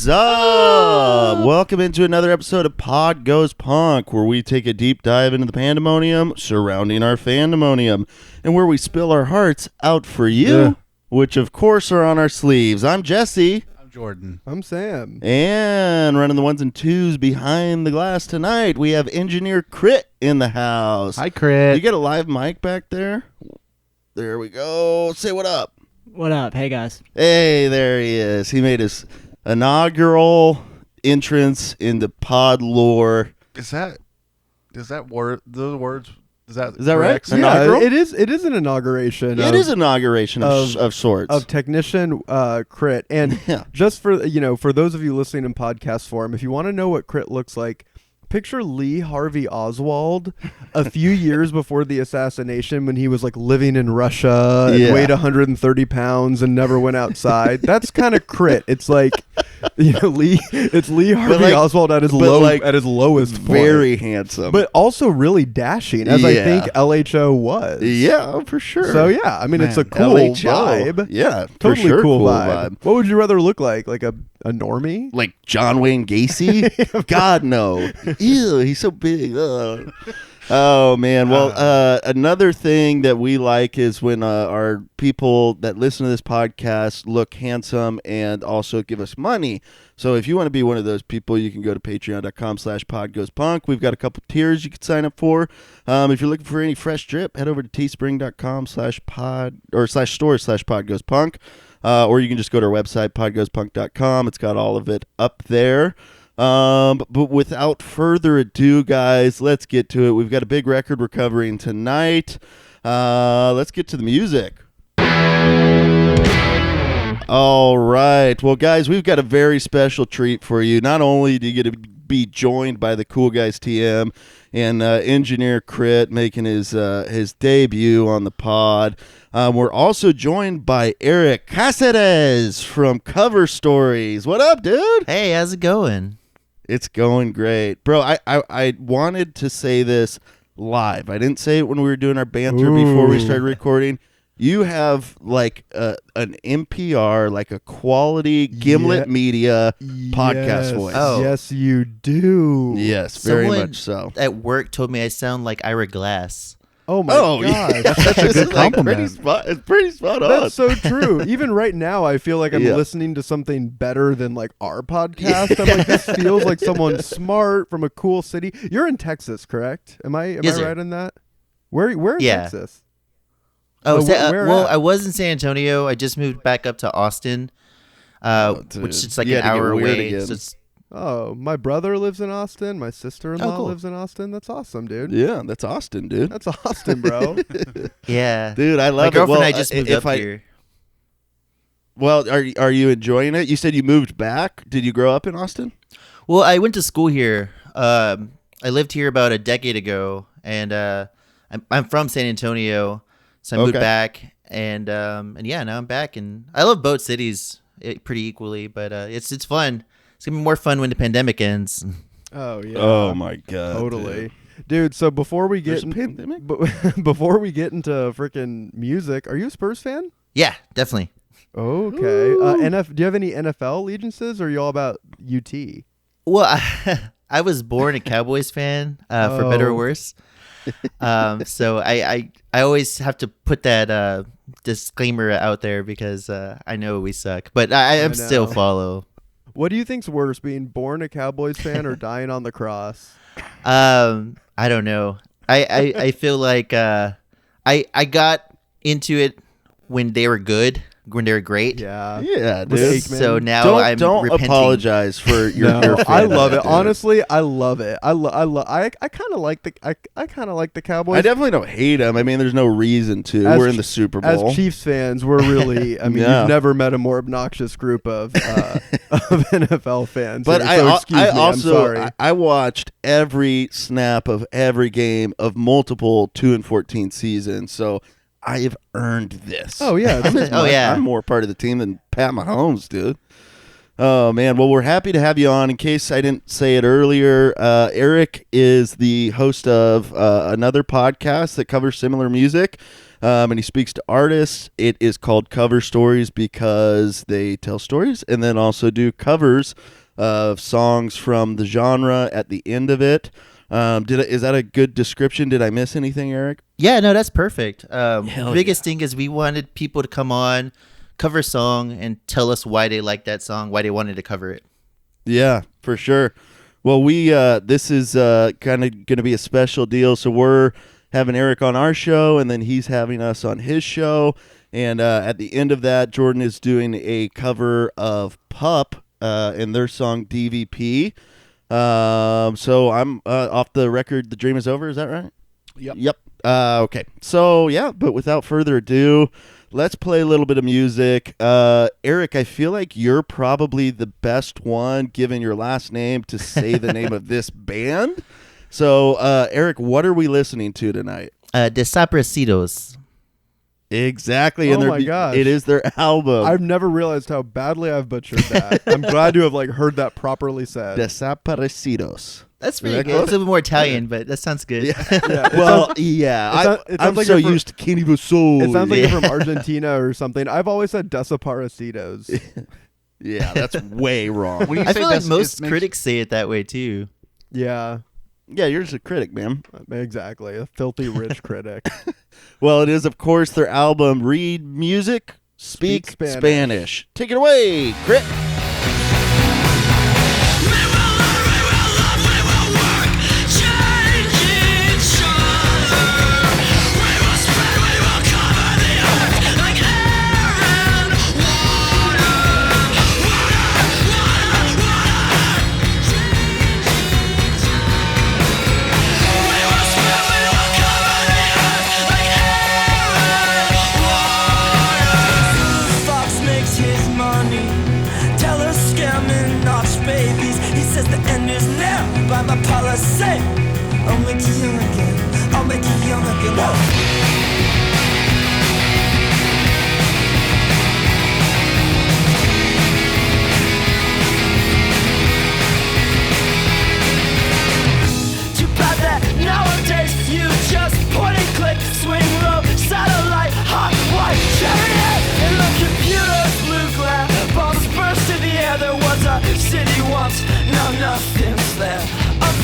is up? Welcome into another episode of Pod Goes Punk, where we take a deep dive into the pandemonium surrounding our fandemonium, and where we spill our hearts out for you, which of course are on our sleeves. I'm Jesse. I'm Jordan. I'm Sam. And running the ones and twos behind the glass tonight, we have engineer Crit in the house. Hi, Crit. You get a live mic back there? There we go. Say what up. What up? Hey, guys. Hey, there he is. He made his inaugural entrance into pod lore. Is that word? Those words? Is that right? Yeah, Inaugural? it is an inauguration. It is an inauguration of sorts. Of technician Crit. And just for those of you listening in podcast form, if you want to know what Crit looks like, picture Lee Harvey Oswald a few years before the assassination when he was like living in Russia and weighed 130 pounds and never went outside. That's kind of Crit. It's like, it's Lee Harvey Oswald at his lowest point. Very handsome. But also really dashing, as I think LHO was. Yeah, for sure. So yeah, I mean, it's a cool LHO. vibe. Yeah, totally for sure, cool vibe. What would you rather look like? Like a normie? Like John Wayne Gacy? God, no. Ew, he's so big. Ugh. Oh, man. Well, another thing that we like is when our people that listen to this podcast look handsome and also give us money. So if you want to be one of those people, you can go to patreon.com/podgoespunk. We've got a couple tiers you can sign up for. If you're looking for any fresh drip, head over to teespring.com/pod or /store/podgoespunk. Or you can just go to our website, podgoespunk.com. It's got all of it up there. But without further ado, guys, let's get to it. We've got a big record we're covering tonight. Let's get to the music. All right. Well, guys, we've got a very special treat for you. Not only do you get to be joined by the Cool Guys TM and engineer Crit making his debut on the pod, we're also joined by Erik Cáceres from Cover Stories. What up, dude? Hey, how's it going? It's going great. Bro, I wanted to say this live. I didn't say it when we were doing our banter before we started recording. You have like an NPR, like a quality Gimlet Media podcast voice. Oh. Yes, you do. Yes, very Someone much so. At work told me I sound like Ira Glass. Oh my gosh. That's such a good compliment. It's pretty spot on. That's so true. Even right now, I feel like I'm listening to something better than like our podcast. I'm like, this feels like someone smart from a cool city. You're in Texas, correct? Am I right in that? Where in Texas? Oh, where I was in San Antonio. I just moved back up to Austin, which is like an hour away. So my brother lives in Austin. My sister-in-law lives in Austin. That's awesome, dude. Yeah, that's Austin, dude. That's Austin, bro. Yeah. Dude, I love my girlfriend it. and I just moved up here. Well, are you enjoying it? You said you moved back. Did you grow up in Austin? Well, I went to school here. I lived here about a decade ago, and I'm from San Antonio, so I moved back, and yeah, now I'm back, and I love both cities pretty equally, but it's fun. It's gonna be more fun when the pandemic ends. Oh yeah. Oh my god. Totally. Dude, so before we get before we get into freaking music, are you a Spurs fan? Yeah, definitely. Okay. Do you have any NFL allegiances, or are you all about UT? Well, I was born a Cowboys fan, for better or worse. So I always have to put that disclaimer out there because I know we suck, but I still follow. What do you think's worse, being born a Cowboys fan or dying on the cross? I don't know. I feel like I got into it when they were good, when they were great. Yeah, dude. So now don't repenting. apologize for your. I love it. Dude. Honestly, I love it. I kind of like the Cowboys. I definitely don't hate them. I mean, there's no reason to. We're in the Super Bowl. As Chiefs fans, we're really. I mean, you've never met a more obnoxious group of NFL fans. But here, I watched every snap of every game of multiple 2-14 seasons. So I have earned this. Oh yeah. Yeah. I'm more part of the team than Pat Mahomes, dude. Oh, man. Well, we're happy to have you on. In case I didn't say it earlier, Erik is the host of another podcast that covers similar music, and he speaks to artists. It is called Cover Stories because they tell stories and then also do covers of songs from the genre at the end of it. Is that a good description? Did I miss anything, Erik? Yeah, no, that's perfect. Biggest thing is we wanted people to come on, cover a song, and tell us why they like that song, why they wanted to cover it. Yeah, for sure. Well, this is kind of going to be a special deal. So we're having Erik on our show, and then he's having us on his show. And at the end of that, Jordan is doing a cover of Pup and their song DVP. So I'm off the record. The Dream Is Over. Is that right? Yep. Okay. So yeah, but without further ado, let's play a little bit of music. Erik, I feel like you're probably the best one, given your last name, to say the name of this band. So, Erik, what are we listening to tonight? Desaparecidos. Exactly. Oh my gosh. It is their album. I've never realized how badly I've butchered that. I'm glad to have heard that properly said. Desaparecidos. That's pretty good. It's a little bit more Italian, but that sounds good. Yeah, Well, yeah. I'm like so you're used to Kenny Vassol. It sounds like you're from Argentina or something. I've always said Desaparecidos. Yeah, that's way wrong. When you I say feel like this, most it makes- critics say it that way too. Yeah, Yeah, you're just a critic, man. exactly. A filthy rich critic. Well, it is, of course, their album, Read Music, Speak Speak Spanish. Spanish. Take it away, Crit. Say, I'll make you young again. I'll make you young again. Whoa. Too bad that nowadays you just point and click, swing low, satellite, hot white chariot, and the computer's blue glare. Bombs burst in the air. There was a city once, now nothing's there.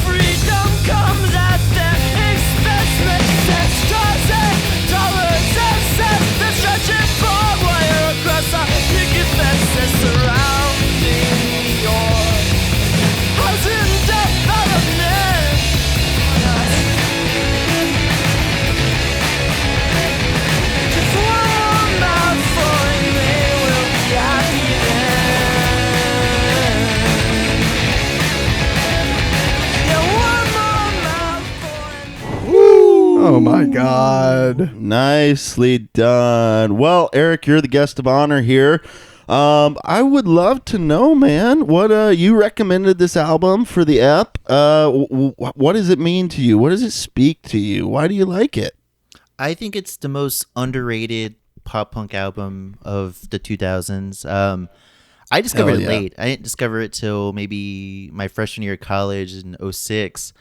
Freedom comes at their expense. Makes sense, causing dollars and cents. They're stretching barbed wire across a picket fences surrounding your housing development. Just one more mouthful and they will be happy then. Oh my God. Nicely done. Well, Erik, you're the guest of honor here. I would love to know, man, what you recommended this album for the ep. What does it mean to you? What does it speak to you? Why do you like it? I think it's the most underrated pop punk album of the 2000s. I discovered it late. I didn't discover it till maybe my freshman year of college in 2006.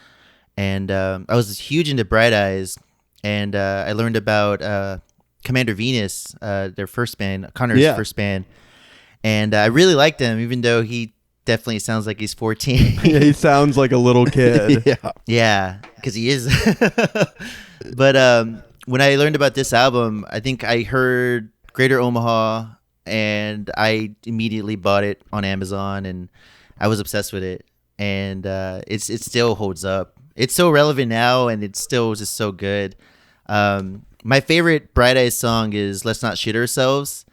And I was huge into Bright Eyes, and I learned about Commander Venus, their first band, Conor's first band. And I really liked him, even though he definitely sounds like he's 14. Yeah, he sounds like a little kid. Yeah, because he is. But when I learned about this album, I think I heard Greater Omaha, and I immediately bought it on Amazon, and I was obsessed with it. And it still holds up. It's so relevant now, and it's still just so good. My favorite Bright Eyes song is Let's Not Shit Ourselves.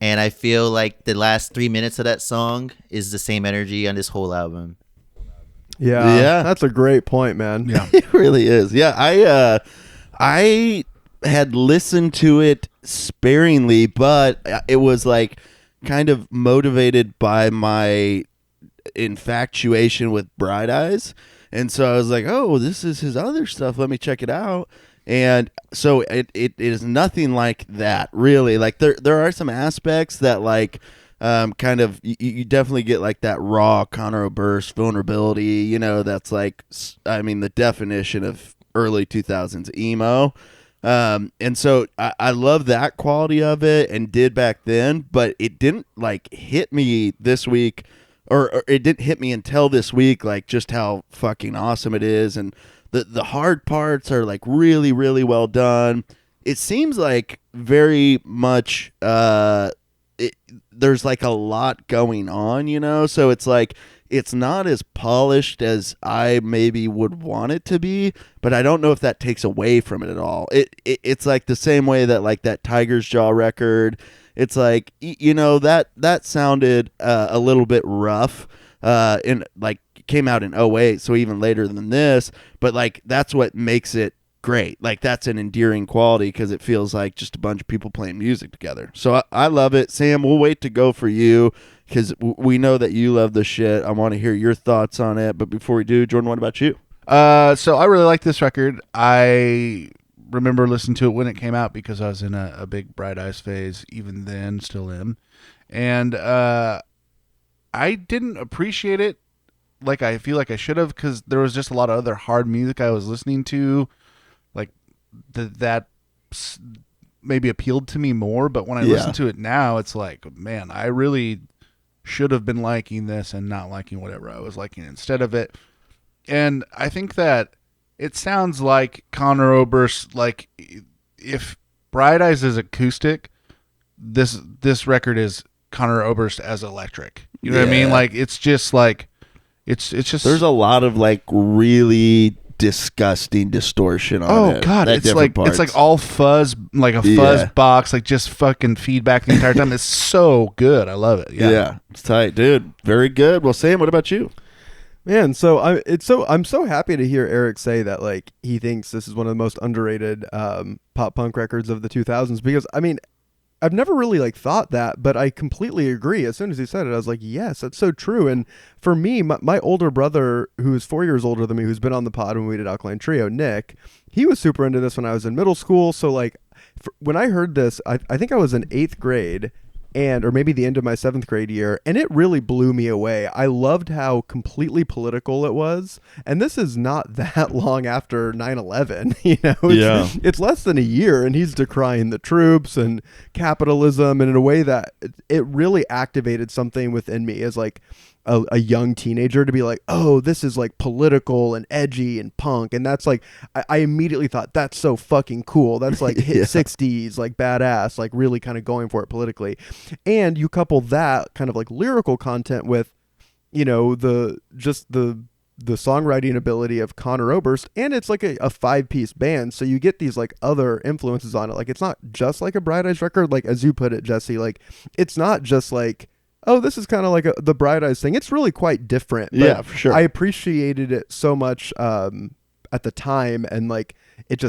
And I feel like the last 3 minutes of that song is the same energy on this whole album. Yeah. That's a great point, man. Yeah. It really is. Yeah, I had listened to it sparingly, but it was like kind of motivated by my infatuation with Bright Eyes. And so I was like, oh, this is his other stuff. Let me check it out. And so it is nothing like that, really. Like there are some aspects that like kind of you definitely get like that raw Conor Oberst vulnerability. You know, that's like, I mean, the definition of early 2000s emo. And so I love that quality of it and did back then, but it didn't like hit me this week, or it didn't hit me until this week, like just how fucking awesome it is. And the hard parts are like really, really well done. It seems like very much, there's like a lot going on, you know? So it's like, it's not as polished as I maybe would want it to be, but I don't know if that takes away from it at all. It's like the same way that like that Tiger's Jaw record, it's like, you know, that sounded a little bit rough, and like came out in '08, so even later than this, but like that's what makes it great. Like that's an endearing quality because it feels like just a bunch of people playing music together. So I love it. Sam, we'll wait to go for you because we know that you love the shit. I want to hear your thoughts on it. But before we do, Jordan, what about you? So I really like this record. I remember listening to it when it came out because I was in a big Bright Eyes phase, even then, still am. And I didn't appreciate it like I feel like I should have because there was just a lot of other hard music I was listening to. Like that maybe appealed to me more, but when I listen to it now, it's like, man, I really should have been liking this and not liking whatever I was liking instead of it. And I think that it sounds like Conor Oberst, like if Bright Eyes is acoustic, this record is Conor Oberst as electric. You know what I mean? Like it's just like it's just there's a lot of like really disgusting distortion on it. Oh god, it's like all fuzz, like a fuzz box, like just fucking feedback the entire time. It's so good. I love it. Yeah, it's tight, dude. Very good. Well, Sam, what about you? Man, so I'm so happy to hear Erik say that like he thinks this is one of the most underrated pop punk records of the 2000s, because I mean, I've never really like thought that, but I completely agree. As soon as he said it, I was like, yes, that's so true. And for me, my older brother, who is 4 years older than me, who's been on the pod when we did Alkaline Trio, Nick, he was super into this when I was in middle school. So like when I heard this, I think I was in 8th grade, or maybe the end of my 7th grade year, and it really blew me away. I loved how completely political it was, and this is not that long after 9/11. You know, it's less than a year, and he's decrying the troops and capitalism, and in a way that it really activated something within me as like a young teenager to be like, oh, this is like political and edgy and punk. And that's like, I immediately thought that's so fucking cool. That's like hit 60s, like badass, like really kind of going for it politically. And you couple that kind of like lyrical content with, you know, the songwriting ability of Conor Oberst, and it's like a 5-piece band. So you get these like other influences on it. Like it's not just like a Bright Eyes record, like as you put it, Jesse, like it's not just like, oh, this is kind of like the Bright Eyes thing. It's really quite different. Yeah, for sure. I appreciated it so much at the time, and like it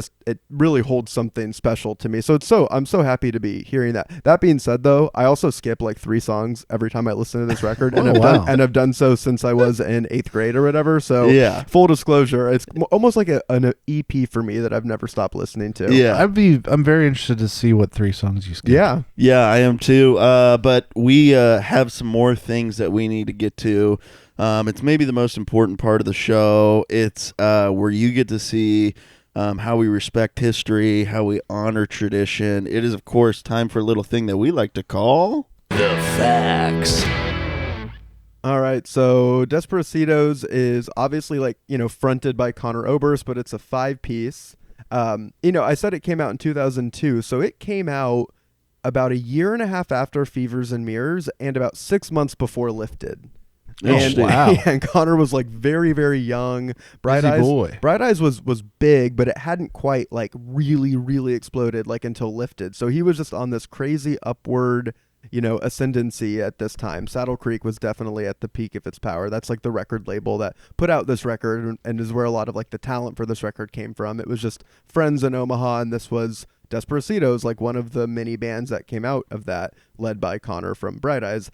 really holds something special to me. So I'm so happy to be hearing that. That being said, though, I also skip like 3 songs every time I listen to this record, and I've done so since I was in 8th grade or whatever. So full disclosure, it's almost like an EP for me that I've never stopped listening to. Yeah, I'm very interested to see what 3 songs you skip. Yeah, I am too. But we have some more things that we need to get to. It's maybe the most important part of the show. It's where you get to see how we respect history, how we honor tradition. It is, of course, time for a little thing that we like to call The Facts. All right, so Desaparecidos is obviously like, you know, fronted by Conor Oberst, but it's a 5-piece. You know, I said it came out in 2002, so it came out about a year and a half after Fevers and Mirrors and about 6 months before Lifted. And Conor was like very, very young. Bright Eyes was big, but it hadn't quite like really, really exploded like until Lifted. So he was just on this crazy upward, you know, ascendancy at this time. Saddle Creek was definitely at the peak of its power. That's like the record label that put out this record and is where a lot of like the talent for this record came from. It was just friends in Omaha, and this was Desaparecidos, like one of the mini bands that came out of that, led by Conor from Bright Eyes.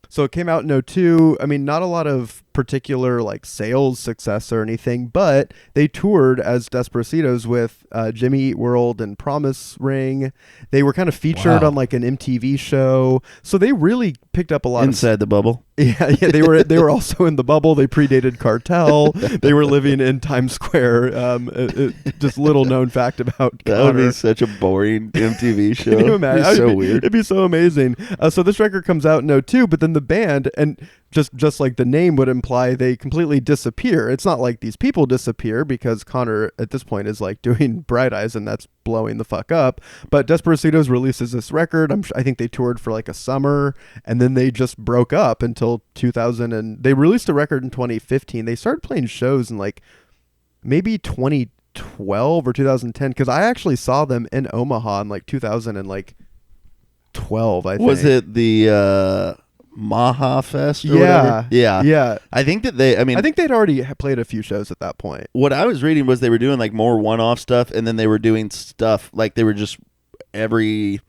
So it came out in 2002. I mean, not a lot of particular like sales success or anything, but they toured as Desaparecidos with Jimmy Eat World and Promise Ring. They were kind of featured on like an MTV show, so they really picked up a lot inside the bubble. Yeah, they were also in the bubble. They predated Cartel. They were living in Times Square. Just little known fact about that Conor. would be such a boring MTV show. Can you imagine? It'd be so weird. It'd be so amazing. So this record comes out in 2002, but then the band, and just like the name would imply, they completely disappear. It's not like these people disappear because Conor at this point is like doing Bright Eyes, and that's blowing the fuck up. But Desaparecidos releases this record. I think they toured for like a summer, and then they just broke up until 2000. And they released a record in 2015. They started playing shows in like maybe 2012 or 2010, because I actually saw them in Omaha in like 2012. I think. Was it the Maha Fest? Or Yeah, whatever? Yeah. I think that I think they'd already played a few shows at that point. what I was reading was they were doing like more one-off stuff, and then they were doing stuff like they were just every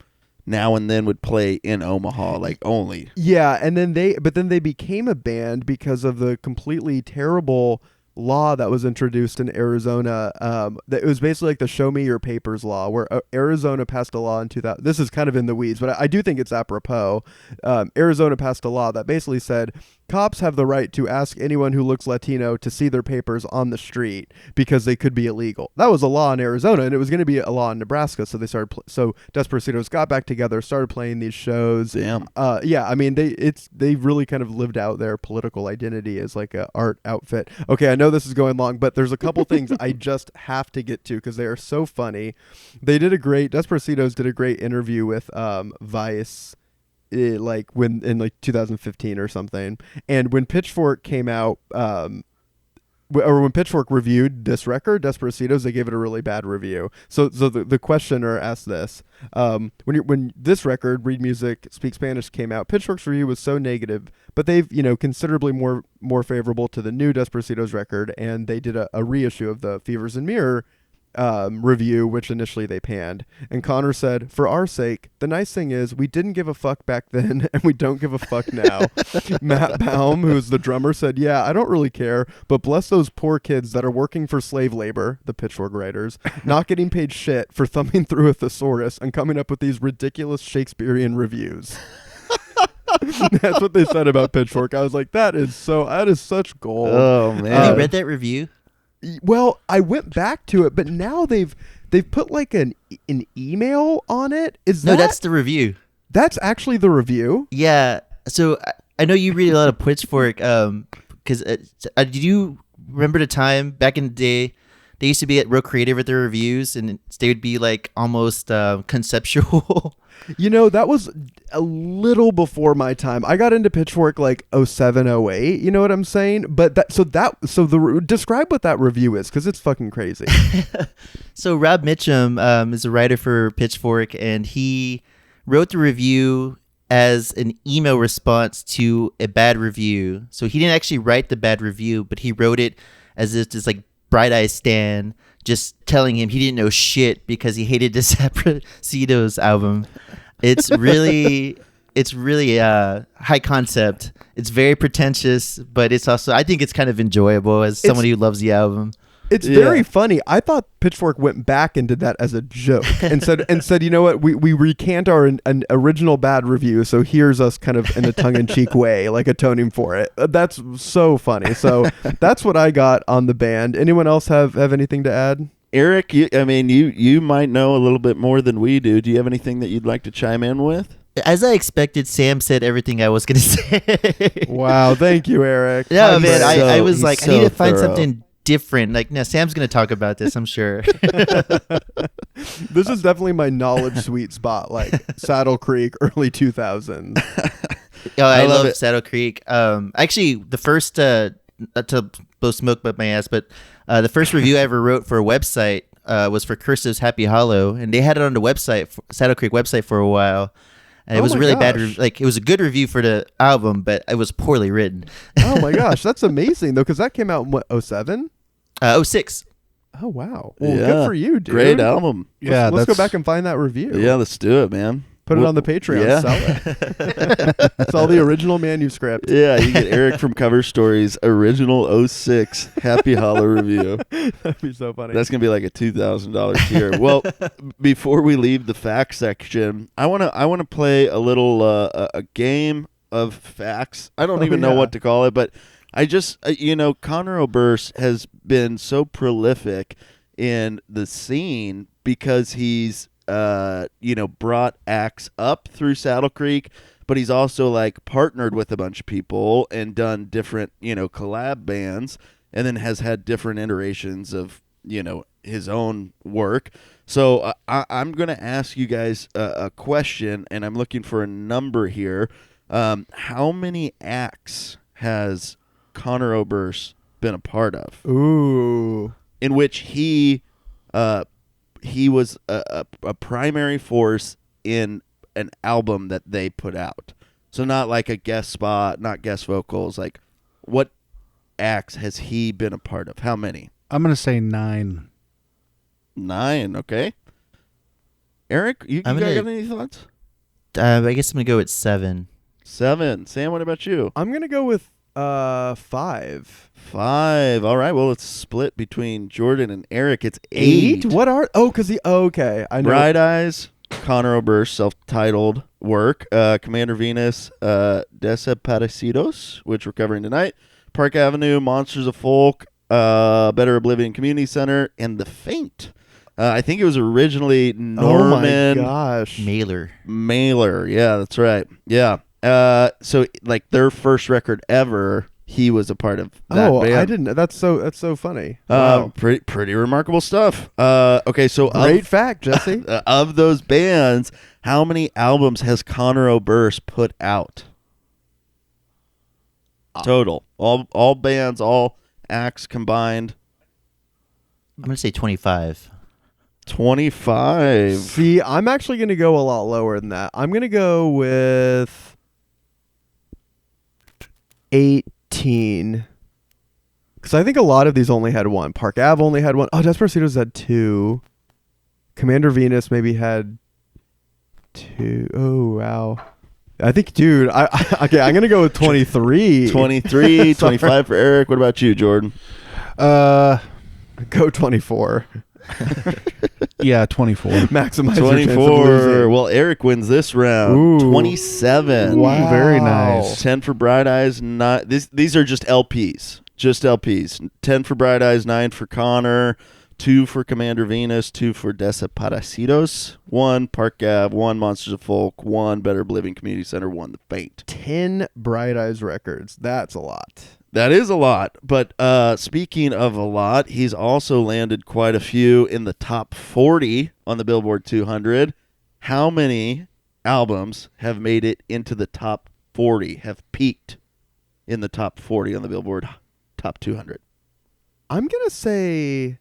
now and then would play in Omaha, like only. Yeah, and then they became a band because of the completely terrible law that was introduced in Arizona. That it was basically like the show me your papers law, where Arizona passed a law in 2000. This is kind of in the weeds, but I do think it's apropos. Arizona passed a law that basically said cops have the right to ask anyone who looks Latino to see their papers on the street because they could be illegal. That was a law in Arizona, and it was going to be a law in Nebraska. So they started. So Desaparecidos got back together, started playing these shows. Damn. Yeah. I mean, they really kind of lived out their political identity as like a art outfit. Okay, I know this is going long, but there's a couple things I just have to get to because they are so funny. Desaparecidos did a great interview with Vice. Like when in like 2015 or something, and when Pitchfork came out, or when Pitchfork reviewed this record, Desaparecidos, they gave it a really bad review. So the questioner asked this: when this record, Read Music, Speak Spanish, came out, Pitchfork's review was so negative, but they've considerably more favorable to the new Desaparecidos record, and they did a reissue of the Fevers and Mirror review, which initially they panned. And Conor said, "For our sake, the nice thing is we didn't give a fuck back then, and we don't give a fuck now." Matt Baum, who's the drummer, said, "Yeah, I don't really care, but bless those poor kids that are working for slave labor," the Pitchfork writers, "not getting paid shit for thumbing through a thesaurus and coming up with these ridiculous Shakespearean reviews." That's what they said about Pitchfork. I was like, that is such gold. Oh man. Have you read that review? Well, I went back to it, but now they've put like an email on it. No, that's the review. That's actually the review? Yeah. So I know you read a lot of Pitchfork. Because did you remember the time back in the day? They used to be real creative with their reviews, and they would be like almost conceptual. That was a little before my time. I got into Pitchfork like 07, 08. You know what I'm saying? But describe what that review is, because it's fucking crazy. So Rob Mitchum is a writer for Pitchfork, and he wrote the review as an email response to a bad review. So he didn't actually write the bad review, but he wrote it as if it's like Bright Eyes Stan just telling him he didn't know shit because he hated Desaparecidos album. It's really high concept. It's very pretentious, but it's also, I think it's kind of enjoyable as someone who loves the album. It's very funny. I thought Pitchfork went back and did that as a joke and said, you know what, we recant an original bad review, so here's us kind of in a tongue-in-cheek way, like atoning for it. That's so funny. So that's what I got on the band. Anyone else have anything to add? Eric, you might know a little bit more than we do. Do you have anything that you'd like to chime in with? As I expected, Sam said everything I was going to say. Wow, thank you, Eric. No, man, I was like, so I need to find thorough. something different. Like, no, Sam's going to talk about this, I'm sure. This is definitely my knowledge sweet spot, like Saddle Creek, early 2000s. Oh, I love it. Saddle Creek. Actually, the first, not to blow smoke up my ass, but the first review I ever wrote for a website was for Cursive's Happy Hollow, and they had it on the website, Saddle Creek website, for a while. And it was a really bad, it was a good review for the album, but it was poorly written. Oh my gosh, that's amazing though, because that came out in what, 07? 06. Oh wow, well, good for you, dude. Great album. Let's go back and find that review. Yeah, let's do it, man. Put it on the Patreon. Yeah. Sell it. Sell the original manuscript. Yeah, you get Erik from Cover Stories original 06 Happy Hollow review. That'd be so funny. That's gonna be like a $2,000 tier. Well, before we leave the fact section, I wanna play a little a game of facts. I don't even know what to call it, but I just Conor Oberst has been so prolific in the scene because he's brought acts up through Saddle Creek, but he's also like partnered with a bunch of people and done different collab bands, and then has had different iterations of his own work. So I'm gonna ask you guys a question, and I'm looking for a number here. How many acts has Conor Oberst been a part of? Ooh. In which he was a primary force in an album that they put out. So not like a guest spot, not guest vocals. Like, what acts has he been a part of? How many? I'm going to say 9. 9, okay. Erik, you got any thoughts? I guess I'm going to go with 7. 7. Sam, what about you? I'm gonna go with 5. 5. All right. Well, it's split between Jordan and Erik. It's 8. What are? Oh, because okay. I know. Bright Eyes, Conor Oberst, self-titled work. Commander Venus, Desaparecidos, which we're covering tonight. Park Avenue, Monsters of Folk, Better Oblivion Community Center, and The Faint. I think it was originally Norman. Oh my gosh. Mailer. Yeah, that's right. Yeah. So like their first record ever, he was a part of that band. I didn't. That's so funny. Wow. Pretty remarkable stuff. Okay, so Great fact, Jesse. of those bands, how many albums has Conor Oberst put out? Total. All bands, all acts combined. I'm going to say 25. 25. See, I'm actually going to go a lot lower than that. I'm going to go with 18. Because I think a lot of these only had one. Park Ave only had one. Oh, Desaparecidos had 2. Commander Venus maybe had 2. Oh, wow. I think, dude, okay, I'm going to go with 23. 23, 25 for Erik. What about you, Jordan? Go 24. Yeah, 24. Maximize your chance of 24. losing. Well, Erik wins this round. Ooh. 27. Wow. Very nice. 10 for Bright Eyes. These are just LPs. Just LPs. 10 for Bright Eyes, 9 for Conor, 2 for Commander Venus, 2 for Desaparecidos, 1 Park Ave, 1 Monsters of Folk, 1 Better Living Community Center, 1 The Faint. 10 Bright Eyes records. That's a lot. That is a lot. But speaking of a lot, he's also landed quite a few in the top 40 on the Billboard 200. How many albums have made it into the top 40, have peaked in the top 40 on the Billboard Top 200? I'm going to say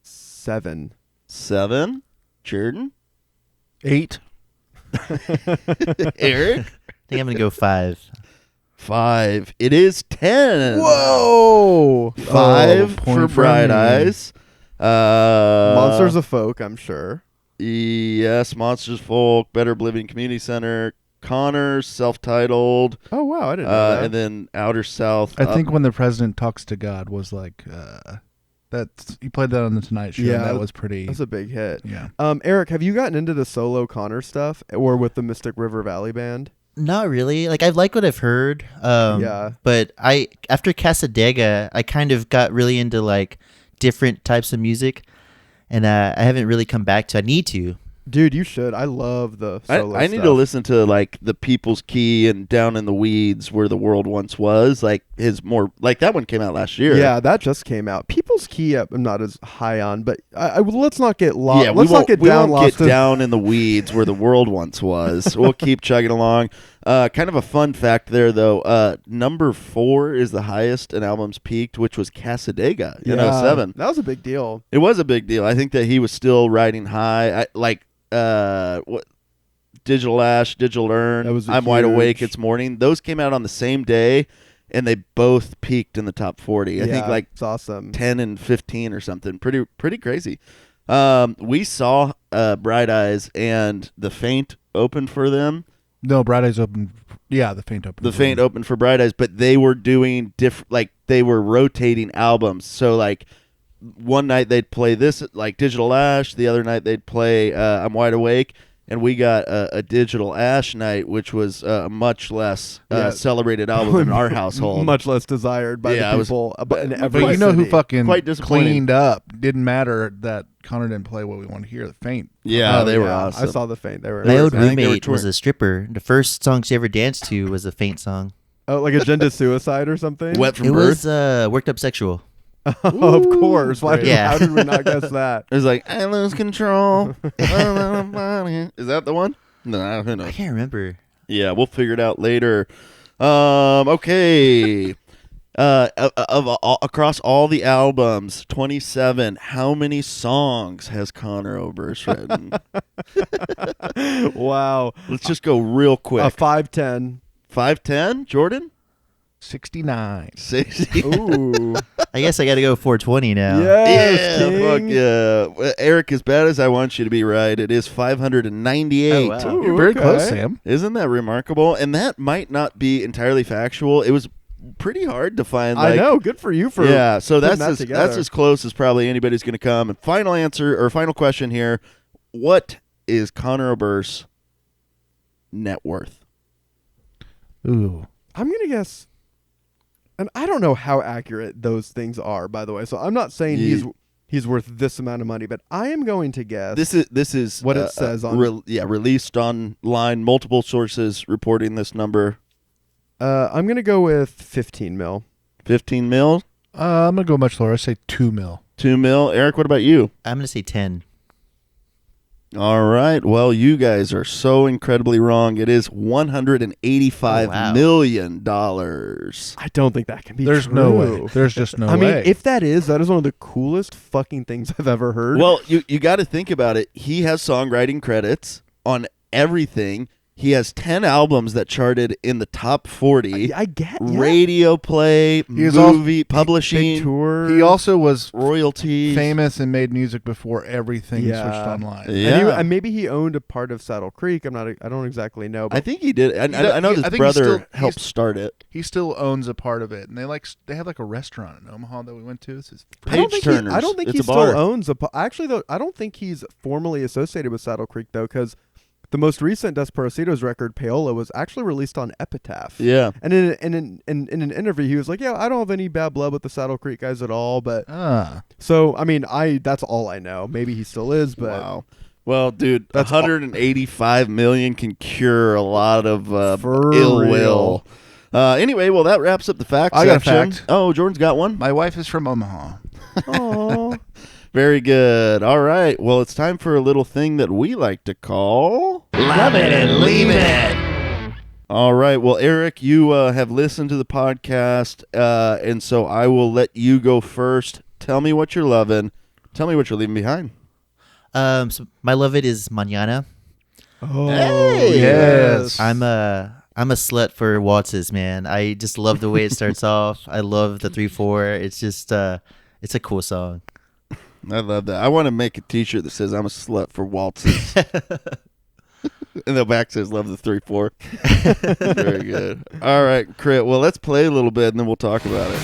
7. 7. Jordan? 8. Erik? I think I'm going to go 5. 5. It is 10. Whoa! 5 for point for Bright me. Eyes. Monsters of Folk, I'm sure. Yes, Monsters Folk, Better Oblivion Community Center, Connor's self-titled, Oh, wow. I didn't know that. and then Outer South. I think When the President Talks to God was like, he played that on the Tonight Show. Yeah, and that was pretty. That's a big hit. Yeah. Erik, have you gotten into the solo Connor stuff or with the Mystic River Valley Band? Not really. Like, I like what I've heard. Yeah. But after Casadega, I kind of got really into like different types of music, and I haven't really come back to. I need to. Dude, you should. I love the solo I need stuff. to listen to like the People's Key and Down in the Weeds Where the World Once Was. Like his more like that one came out last year. Yeah, that just came out. People's Key I'm not as high on, but let's not get lost. Yeah, let's not get we down won't lost. get down in the weeds where the world once was. We'll keep chugging along. Kind of a fun fact there, though. Number 4 is the highest an album's peaked, which was Casadega in 07. That was a big deal. It was a big deal. I think that he was still riding high. What Digital Ash, Digital Earn, That was a I'm Wide Awake, huge- It's Morning. Those came out on the same day, and they both peaked in the top 40. I think like it's awesome. 10 and 15 or something. Pretty crazy. We saw Bright Eyes and The Faint opened for them. No, Bright Eyes open. Yeah, The Faint open. The Faint opened for Bright Eyes, but they were doing different. Like they were rotating albums. So like one night they'd play this like Digital Ash. The other night they'd play I'm Wide Awake. And we got a Digital Ash night, which was a much less celebrated album in our household. Much less desired by the people in every But you know who city. fucking Quite disappointing. cleaned up? Didn't matter that Connor didn't play what we wanted to hear. The Faint. Yeah, they were yeah, awesome. I saw The Faint. They were My old I think they were roommate was a stripper. The first song she ever danced to was a Faint song. Oh, like Agenda Suicide or something? Wet from It Birth. was Worked Up Sexual. Of course. Why Yeah. How did we not guess that? It was like, I lose control. Is that the one? No, who I knows? can't remember. Yeah, we'll figure it out later. Okay. Across all the albums, 27, how many songs has Conor Oberst written? Wow. Let's just go real quick. 5'10". 5'10", Jordan? 69. 60. Ooh. I guess I got to go 420 now. Yes, Yeah, fuck King. yeah. Eric, as bad as I want you to be right, it is 598. Oh, wow. Ooh, You're very okay. close, Sam. Isn't that remarkable? And that might not be entirely factual. It was pretty hard to find. Like, I know. Good for you for yeah, so putting that's that that's together. as close as probably anybody's going to come. And final answer or final question here: what is Conor Oberst's net worth? Ooh. I'm gonna guess, and I don't know how accurate those things are, by the way. So I'm not saying he's worth this amount of money, but I am going to guess This is what it says on. released online. Multiple sources reporting this number. I'm gonna go with 15 mil. 15 mil, I'm going to go much lower. I say 2 mil. 2 mil. Eric, what about you? I'm going to say 10. All right. Well, you guys are so incredibly wrong. It is $185 million dollars. I don't think that can be. There's true. no way. There's just no I way. mean, if that is one of the coolest fucking things I've ever heard. Well, you got to think about it. He has songwriting credits on everything. He has 10 albums that charted in the top 40. I get yeah. Radio play, He was movie, Big publishing, tour. he also was royalties. famous and made music before everything Yeah. switched online. Yeah. And maybe he owned a part of Saddle Creek. I don't exactly know. But I think he did. I know I his think brother he's helped start it. He still owns a part of it, and they have like a restaurant in Omaha that we went to. This is I don't Page think Turners. I don't think It's he a still bar. owns actually though. I don't think he's formally associated with Saddle Creek though, because the most recent Desaparecidos record, Paola, was actually released on Epitaph. Yeah. And in an interview, he was like, "Yeah, I don't have any bad blood with the Saddle Creek guys at all." But so I mean, that's all I know. Maybe he still is, but Wow. Well, dude, That's 185 million can cure a lot of For ill real. will. Anyway, well, that wraps up the facts I got a section. fact. Oh, Jordan's got one. my wife is from Omaha. Aw. Very good. All right. Well, it's time for a little thing that we like to call Love it and leave it. All right. Well, Eric, you have listened to the podcast, and so I will let you go first. Tell me what you're loving. Tell me what you're leaving behind. So my love it is Mañana. Oh, Hey! Yes. I'm a slut for waltzes, man. I just love the way it starts off. I love the 3/4. It's just it's a cool song. I love that. I want to make a T-shirt that says "I'm a slut for waltzes," and the back says "Love the 3/4." Very good. All right, Crit. Well, let's play a little bit, and then we'll talk about it.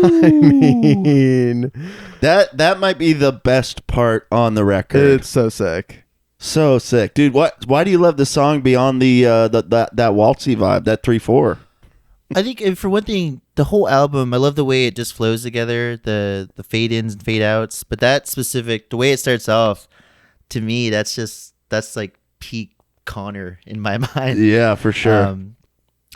I mean, That might be the best part on the record. it's so sick. So sick, dude. Why do you love the song beyond the that waltzy vibe, that 3/4? I think for one thing, the whole album, I love the way it just flows together, the fade ins and fade outs. But that specific, the way it starts off, to me, that's like peak Conor in my mind. Yeah, for sure.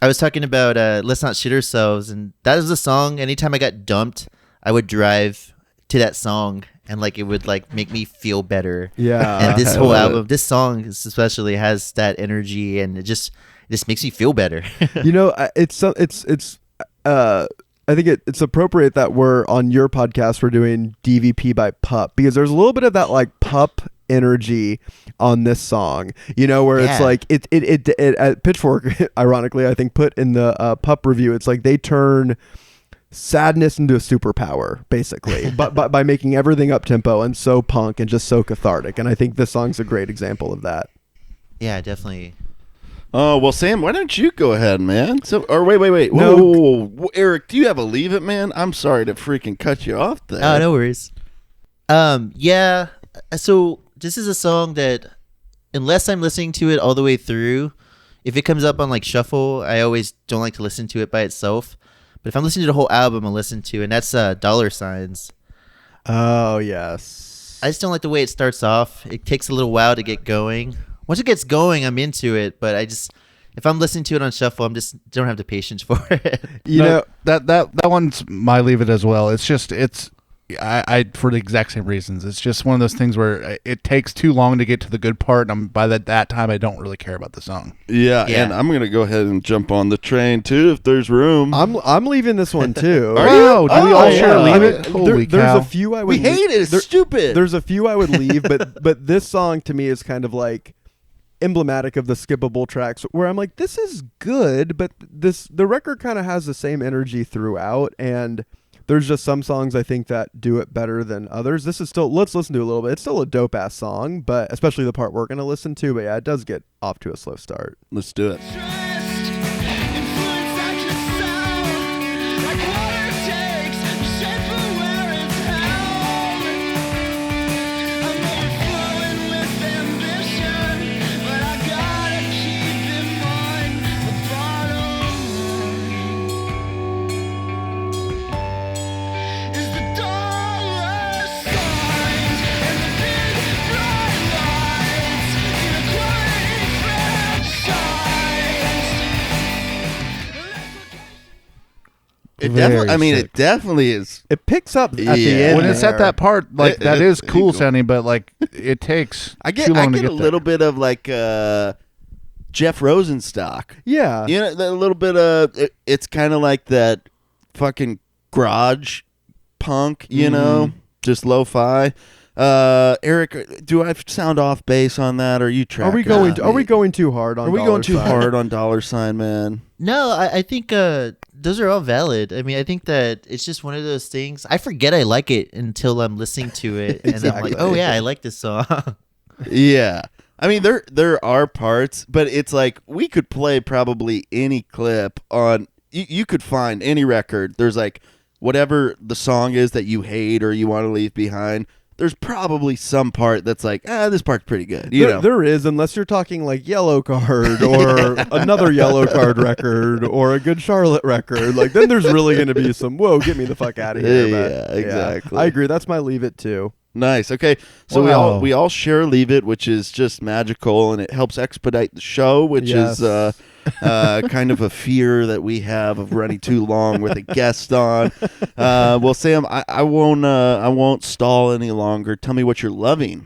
I was talking about Let's Not Shit Ourselves, and that is a song. Anytime I got dumped, I would drive to that song, and like it would like make me feel better. Yeah. And this I whole love album, this song especially has that energy, and it just makes me feel better. You know, I think it's appropriate that we're on your podcast. We're doing DVP by Pup, because there's a little bit of that like Pup energy on this song, you know, where it's like it at Pitchfork, ironically, I think put in the Pup review, it's like they turn sadness into a superpower, basically, but by making everything up tempo and so punk and just so cathartic. And I think this song's a great example of that. Yeah, definitely. Oh, well, Sam, why don't you go ahead, man? So, or wait. No. Whoa. Eric, do you have a Leave It, man? I'm sorry to freaking cut you off there. Oh, no worries. Yeah. So this is a song that, unless I'm listening to it all the way through, if it comes up on like shuffle, I always don't like to listen to it by itself. But if I'm listening to the whole album, I'll listen to, and that's Dollar Signs. Oh, yes. I just don't like the way it starts off. It takes a little while to get going. Once it gets going, I'm into it. But if I'm listening to it on shuffle, don't have the patience for it. You know, that one's my Leave It as well. It's just I for the exact same reasons. It's just one of those things where it takes too long to get to the good part, and by that time I don't really care about the song. Yeah, and I'm gonna go ahead and jump on the train too if there's room. I'm leaving this one too. Are you? Do we all yeah. share Leave I mean, It? Holy there's cow. a few I would We hate it. It's stupid. There's a few I would leave, but this song to me is kind of like emblematic of the skippable tracks, where I'm like, this is good, but the record kind of has the same energy throughout, and there's just some songs I think that do it better than others. This is still, let's listen to it a little bit. It's still a dope ass song, but especially the part we're gonna listen to. But yeah, it does get off to a slow start. Let's do it. It definitely is. It picks up at the Yeah. end When it's at there. that part, like that It- is it- cool it- sounding, but like it takes I too long to get get a there. little bit of like Jeff Rosenstock. Yeah. You know, that little bit of it's kind of like that fucking garage punk, you know, just lo-fi. Eric, do I sound off base on that? Or are you tracking? Are we going too hard on? Are we going too $sign? hard on $, man? No, I think those are all valid. I mean, I think that it's just one of those things. I forget I like it until I'm listening to it, and I'm like, oh yeah, I like this song. Yeah. I mean, there are parts, but it's like we could play probably any clip on. You could find any record. There's like whatever the song is that you hate or you want to leave behind. There's probably some part that's like, this part's pretty good. You know? There is, unless you're talking like Yellow Card or another Yellow Card record or a Good Charlotte record. Like, then there's really going to be some, whoa, get me the fuck out of here. Yeah, exactly. I agree. That's my Leave It too. Nice. Okay, so Wow. we all share Leave It, which is just magical, and it helps expedite the show, which Yes. is kind of a fear that we have of running too long with a guest on. Well, Sam, I won't stall any longer. Tell me what you're loving.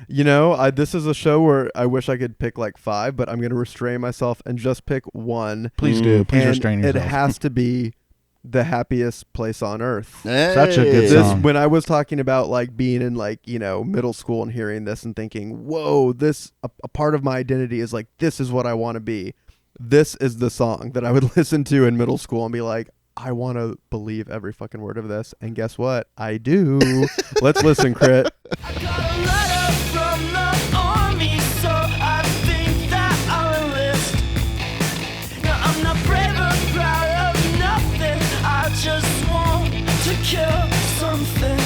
You know, this is a show where I wish I could pick like 5, but I'm going to restrain myself and just pick one. Please do. Please And restrain yourself. It has to be The Happiest Place on Earth. Such a good Hey. song. When I was talking about like being in like, you know, middle school and hearing this and thinking, whoa, a part of my identity is like, this is what I want to be. This is the song that I would listen to in middle school and be like, I want to believe every fucking word of this. And guess what? I do. Let's listen, Crit. I got a letter from the army, so I think that I'll enlist. Now I'm not brave or proud of nothing. I just want to kill something.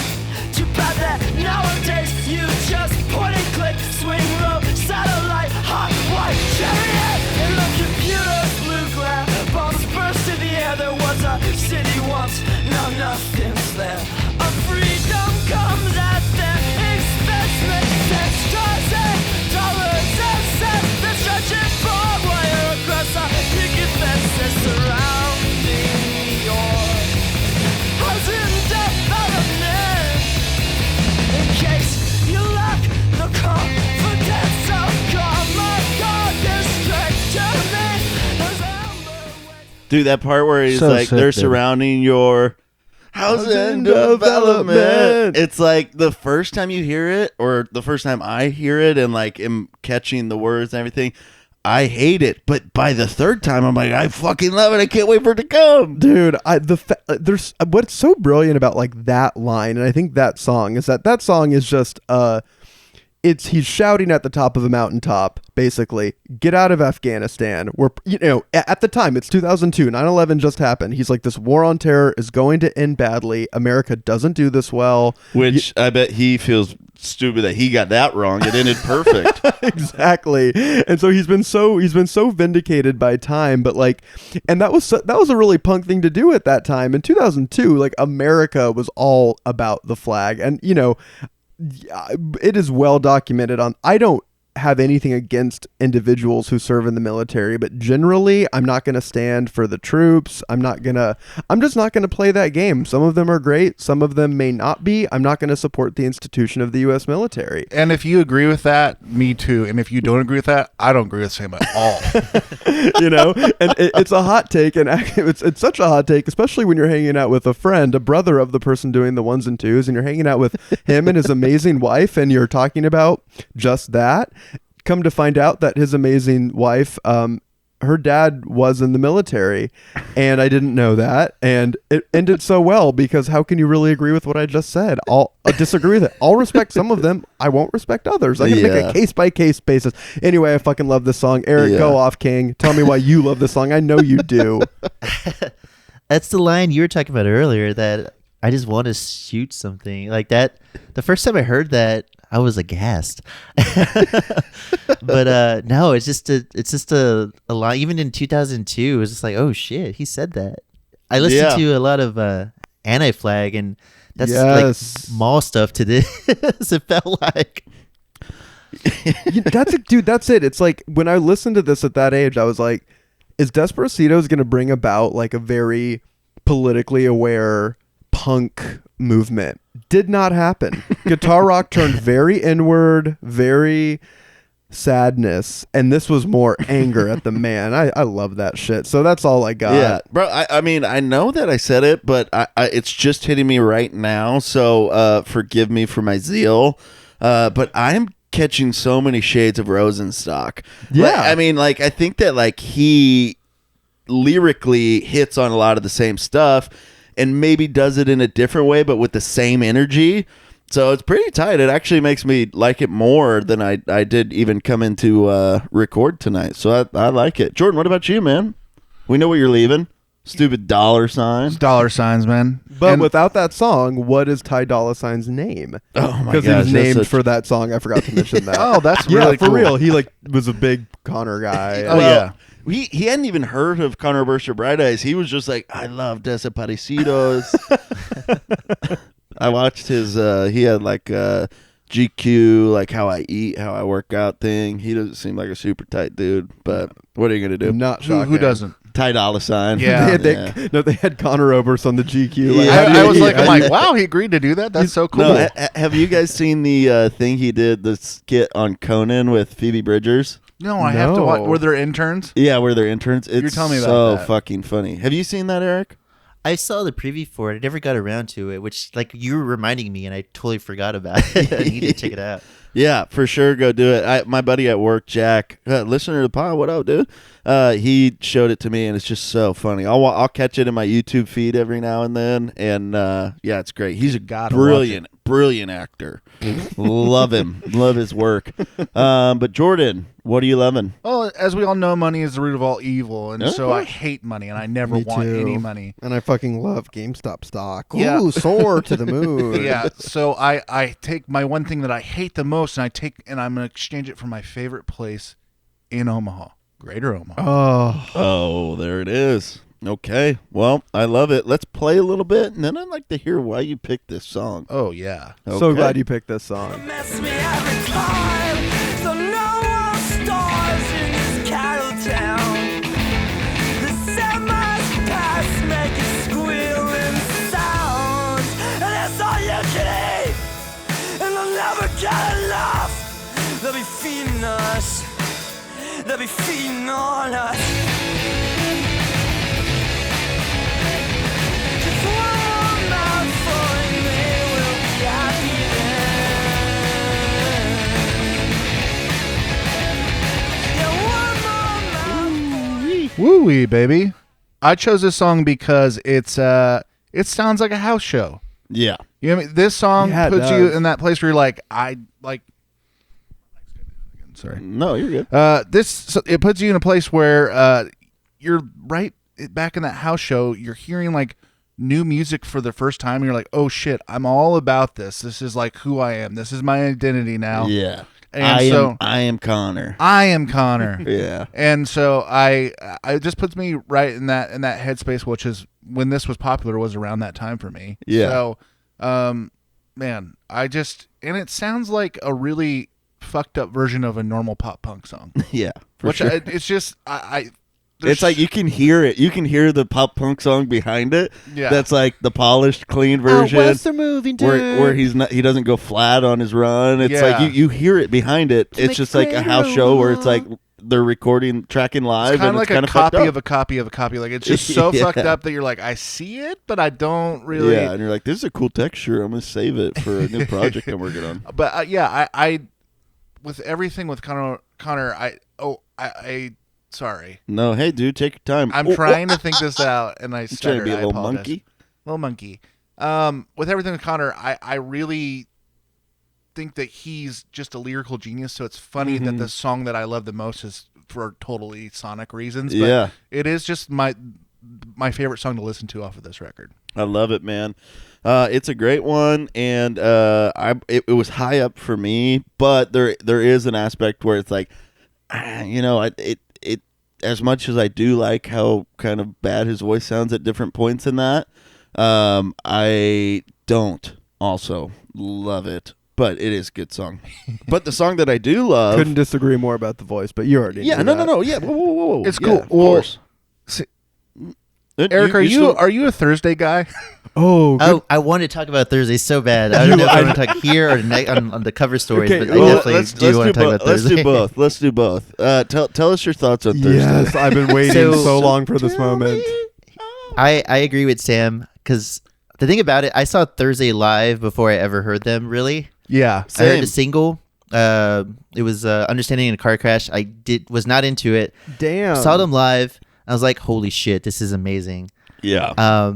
Too bad that nowadays you just point and click, swing low, satellite, hot white chariot, and the computer's blue glare bombs burst in the air. Dude, that part where he's So like, sick, they're dude. surrounding your housing development. It's like the first time you hear it, or the first time I hear it and like am catching the words and everything, I hate it. But by the third time, I'm like, I fucking love it. I can't wait for it to come. Dude, there's what's so brilliant about like that line, and I think that song is that song is just he's shouting at the top of a mountaintop, basically, get out of Afghanistan. We're, at the time, it's 2002, 9/11 just happened. He's like, this war on terror is going to end badly. America doesn't do this well. Which I bet he feels stupid that he got that wrong. It ended perfect. Exactly. And so he's been so vindicated by time, but like, and that was a really punk thing to do at that time. In 2002, like, America was all about the flag. And, it is well documented I don't have anything against individuals who serve in the military, but generally I'm not going to stand for the troops. I'm just not going to play that game. Some of them are great. Some of them may not be. I'm not going to support the institution of the U.S. military. And if you agree with that, me too. And if you don't agree with that, I don't agree with him at all. And it's a hot take, and it's such a hot take, especially when you're hanging out with a friend, a brother of the person doing the ones and twos, and you're hanging out with him and his amazing wife, and you're talking about just that. Come to find out that his amazing wife, her dad was in the military, and I didn't know that, and it ended so well, because how can you really agree with what I just said? I'll disagree with it. I'll respect some of them. I won't respect others. I'm going to make a case-by-case basis. Anyway, I fucking love this song. Eric, go off, King. Tell me why you love this song. I know you do. That's the line you were talking about earlier, that I just want to shoot something like that. The first time I heard that, I was aghast. But no, it's just a line. Even in 2002, it was just like, oh shit, he said that. I listened to a lot of Anti-Flag, and that's like mall stuff to this. It felt like. That's it. It's like, when I listened to this at that age, I was like, is Desaparecidos going to bring about like a very politically aware punk movement? Did not happen. Guitar rock turned very inward, very sadness, and this was more anger at the man. I love that shit. So that's all I got. Yeah, bro. I mean, I know that I said it, but it's just hitting me right now. So forgive me for my zeal. But I'm catching so many shades of Rosenstock. Yeah. I mean, like, I think that like he lyrically hits on a lot of the same stuff, and maybe does it in a different way, but with the same energy. So it's pretty tight. It actually makes me like it more than I did even come into record tonight. So I like it. Jordan, what about you, man? We know where you're leaving. Stupid dollar sign. It's dollar signs, man. But without that song, what is Ty Dolla $ign's name? Oh my god, because he was named for that song. I forgot to mention that. Oh, that's really for cool. real. He like was a big Conor guy. Oh, yeah. He hadn't even heard of Conor Oberst or Bright Eyes. He was just like, I love Desaparecidos. I watched his, he had like GQ, like how I eat, how I work out thing. He doesn't seem like a super tight dude, but what are you going to do? Not shocking. Who doesn't? Ty Dolla $ign. Yeah. They had Conor Oberst on the GQ. Like, Yeah. I was like, wow, he agreed to do that. That's so cool. No, have you guys seen the thing he did, the skit on Conan with Phoebe Bridgers? No, I have to watch. Were there interns? Yeah, we're their interns. It's telling me about so that. fucking funny. Have you seen that, Eric? I saw the preview for it. I never got around to it, which like you were reminding me, and I totally forgot about it. I need to check it out. Yeah, for sure. Go do it. My buddy at work, Jack, listener to the pod, what up, dude? He showed it to me, and it's just so funny. I'll catch it in my YouTube feed every now and then, and yeah, it's great. He's a brilliant actor. Love him. Love his work. But Jordan, what are you loving? Oh, as we all know, money is the root of all evil, and so I hate money, and I never want too. any money. And I fucking love GameStop stock. Yeah. Ooh, soar to the moon. Yeah, so I take my one thing that I hate the most, and I'm gonna exchange it for my favorite place in Omaha, Greater Omaha. Oh, there it is. Okay, well, I love it. Let's play a little bit, and then I'd like to hear why you picked this song. Oh yeah. So Okay. glad you picked this song. Mess me every time, so no more stars in this cattle town. The semis pass make a squealing sound, and that's all you can eat, and they'll never get enough. They'll be feeding us, they'll be feeding on us. Woo-wee, baby. I chose this song because it sounds like a house show. Yeah. You know what I mean? This song puts you in that place where you're like, sorry. No, you're good. It puts you in a place where you're right back in that house show. You're hearing like new music for the first time. And you're like, oh shit, I'm all about this. This is like who I am. This is my identity now. Yeah. And I am Conor. I am Conor. Yeah. And so it just puts me right in that headspace, which is when this was popular, was around that time for me. Yeah. So, man, and it sounds like a really fucked up version of a normal pop punk song. Yeah. It's just it's like you can hear it. You can hear the pop punk song behind it. Yeah. That's like the polished, clean version. What's the moving to? Where he doesn't go flat on his run. It's like you hear it behind it. It's just like a house show where it's like they're tracking live. It's kind of like a copy of a copy of a copy. Like it's just so fucked up that you're like, I see it, but I don't really. Yeah, and you're like, this is a cool texture. I'm gonna save it for a new project I'm working on. But I with everything with Conor, sorry. No, hey, dude, take your time. I'm trying to think this out, and I trying to be a little apologize. monkey. Little monkey. With everything with Conor, I really think that he's just a lyrical genius. So it's funny that the song that I love the most is for totally sonic reasons. But it is just my favorite song to listen to off of this record. I love it, man. It's a great one, and it was high up for me. But there is an aspect where it's like, it as much as I do like how kind of bad his voice sounds at different points in that, I don't also love it. But it is a good song. But the song that I do love... Couldn't disagree more about the voice, but you already knew that. No. Yeah, whoa. It's yeah, cool. Of course. Eric, are you a Thursday guy? I wanted to talk about Thursday so bad. I don't know if I want to talk here or on the cover stories, but I definitely do want to talk about Thursday. Let's do both. Tell us your thoughts on Thursday. Yes, I've been waiting so long for this moment. I agree with Sam, because the thing about it, I saw Thursday live before I ever heard them, really. Yeah. Same. I heard the single. It was Understanding in a Car Crash. I was not into it. Damn. Saw them live. I was like, holy shit, this is amazing. Yeah.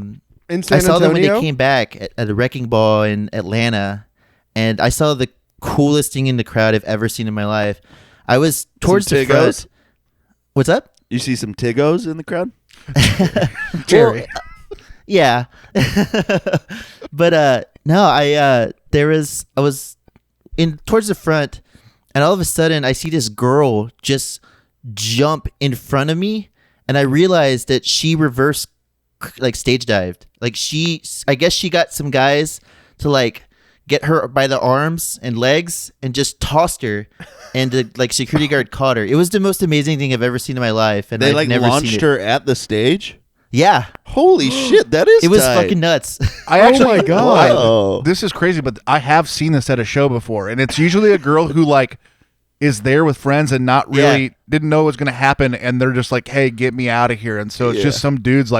In San I saw them when Antonio? they came back at a Wrecking Ball in Atlanta, and I saw the coolest thing in the crowd I've ever seen in my life. I was towards the front. What's up? You see some Tiggos in the crowd? Jerry. Well, yeah. But no, I was in towards the front, and all of a sudden I see this girl just jump in front of me, and I realized that she reverse stage dived. Like I guess she got some guys to like get her by the arms and legs and just tossed her, and the security guard caught her. It was the most amazing thing I've ever seen in my life, and they I've never launched seen her at the stage. Yeah. Holy shit, that is It was tight. fucking nuts. Oh my God. Wow. This is crazy, but I have seen this at a show before, and it's usually a girl who is there with friends and not really didn't know what was going to happen, and they're just like, hey, get me out of here. And so it's just some dudes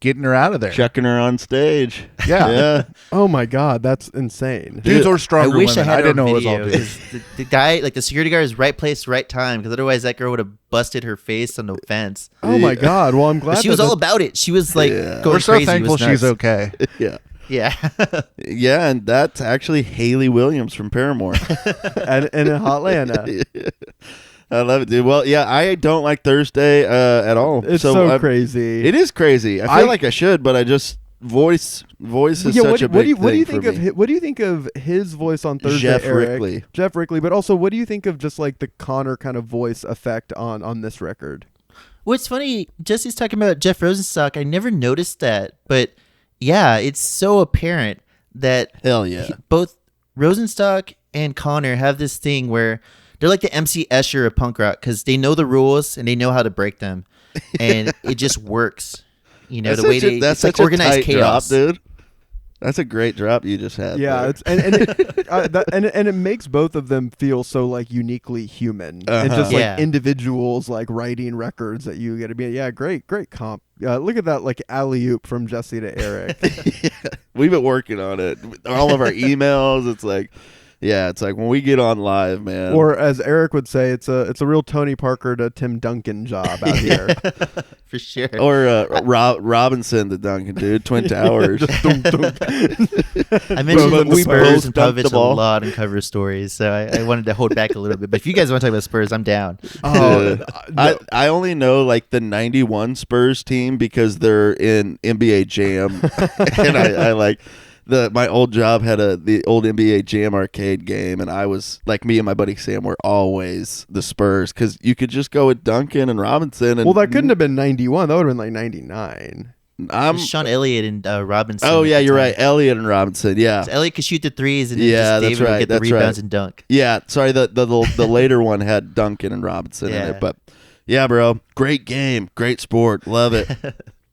getting her out of there. Chucking her on stage. Yeah. Oh my God, that's insane. Dudes or stronger I wish women. I had didn't know her it on was all video, dudes. 'cause the guy, the security guard, is right place, right time. Because otherwise, that girl would have busted her face on the fence. Oh my God. Well, I'm glad But she was all about it. She was going We're so crazy. thankful It was she's nuts. okay. Yeah. Yeah. Yeah, and that's actually Haley Williams from Paramore. and in Hotlanta. I love it, dude. Well, yeah, I don't like Thursday at all. It's so crazy. It is crazy. I feel like I should, but I just voice is such a big thing what do you for think me. of what do you think of his voice on Thursday, Jeff Eric? Rickley. Jeff Rickley, but also what do you think of just the Conor kind of voice effect on this record? What's funny, Jesse's talking about Jeff Rosenstock. I never noticed that, but yeah, it's so apparent that Hell yeah. both Rosenstock and Conor have this thing where they're like the MC Escher of punk rock, because they know the rules and they know how to break them, and it just works. You know, That's it's such organized a tight chaos, drop, dude. That's a great drop you just had. Yeah, there. and it makes both of them feel so uniquely human and just individuals writing records that you get to be. Yeah, great comp. Look at that alley oop from Jesse to Eric. Yeah, we've been working on it. All of our emails. It's Yeah, it's like when we get on live, man. Or as Erik would say, it's a real Tony Parker to Tim Duncan job out here. For sure. Or Robinson the Duncan, dude. Twin Towers. I mentioned we the Spurs both and dunked the Popovich a ball. lot in cover stories, so I wanted to hold back a little bit. But if you guys want to talk about Spurs, I'm down. I only know like the 91 Spurs team because they're in NBA Jam. And I like my old job had the old NBA Jam arcade game, and I was like, me and my buddy Sam were always the Spurs because you could just go with Duncan and Robinson. And well, that couldn't have been 91. That would have been like 99. Sean Elliott and Robinson. Oh at yeah, the you're time. right. Elliott and Robinson. Yeah. So Elliott could shoot the threes, and then Yeah, just that's David right, would get the that's rebounds right. and dunk. Yeah, sorry, the later one had Duncan and Robinson in Yeah. it, but yeah, bro, great game, great sport, love it.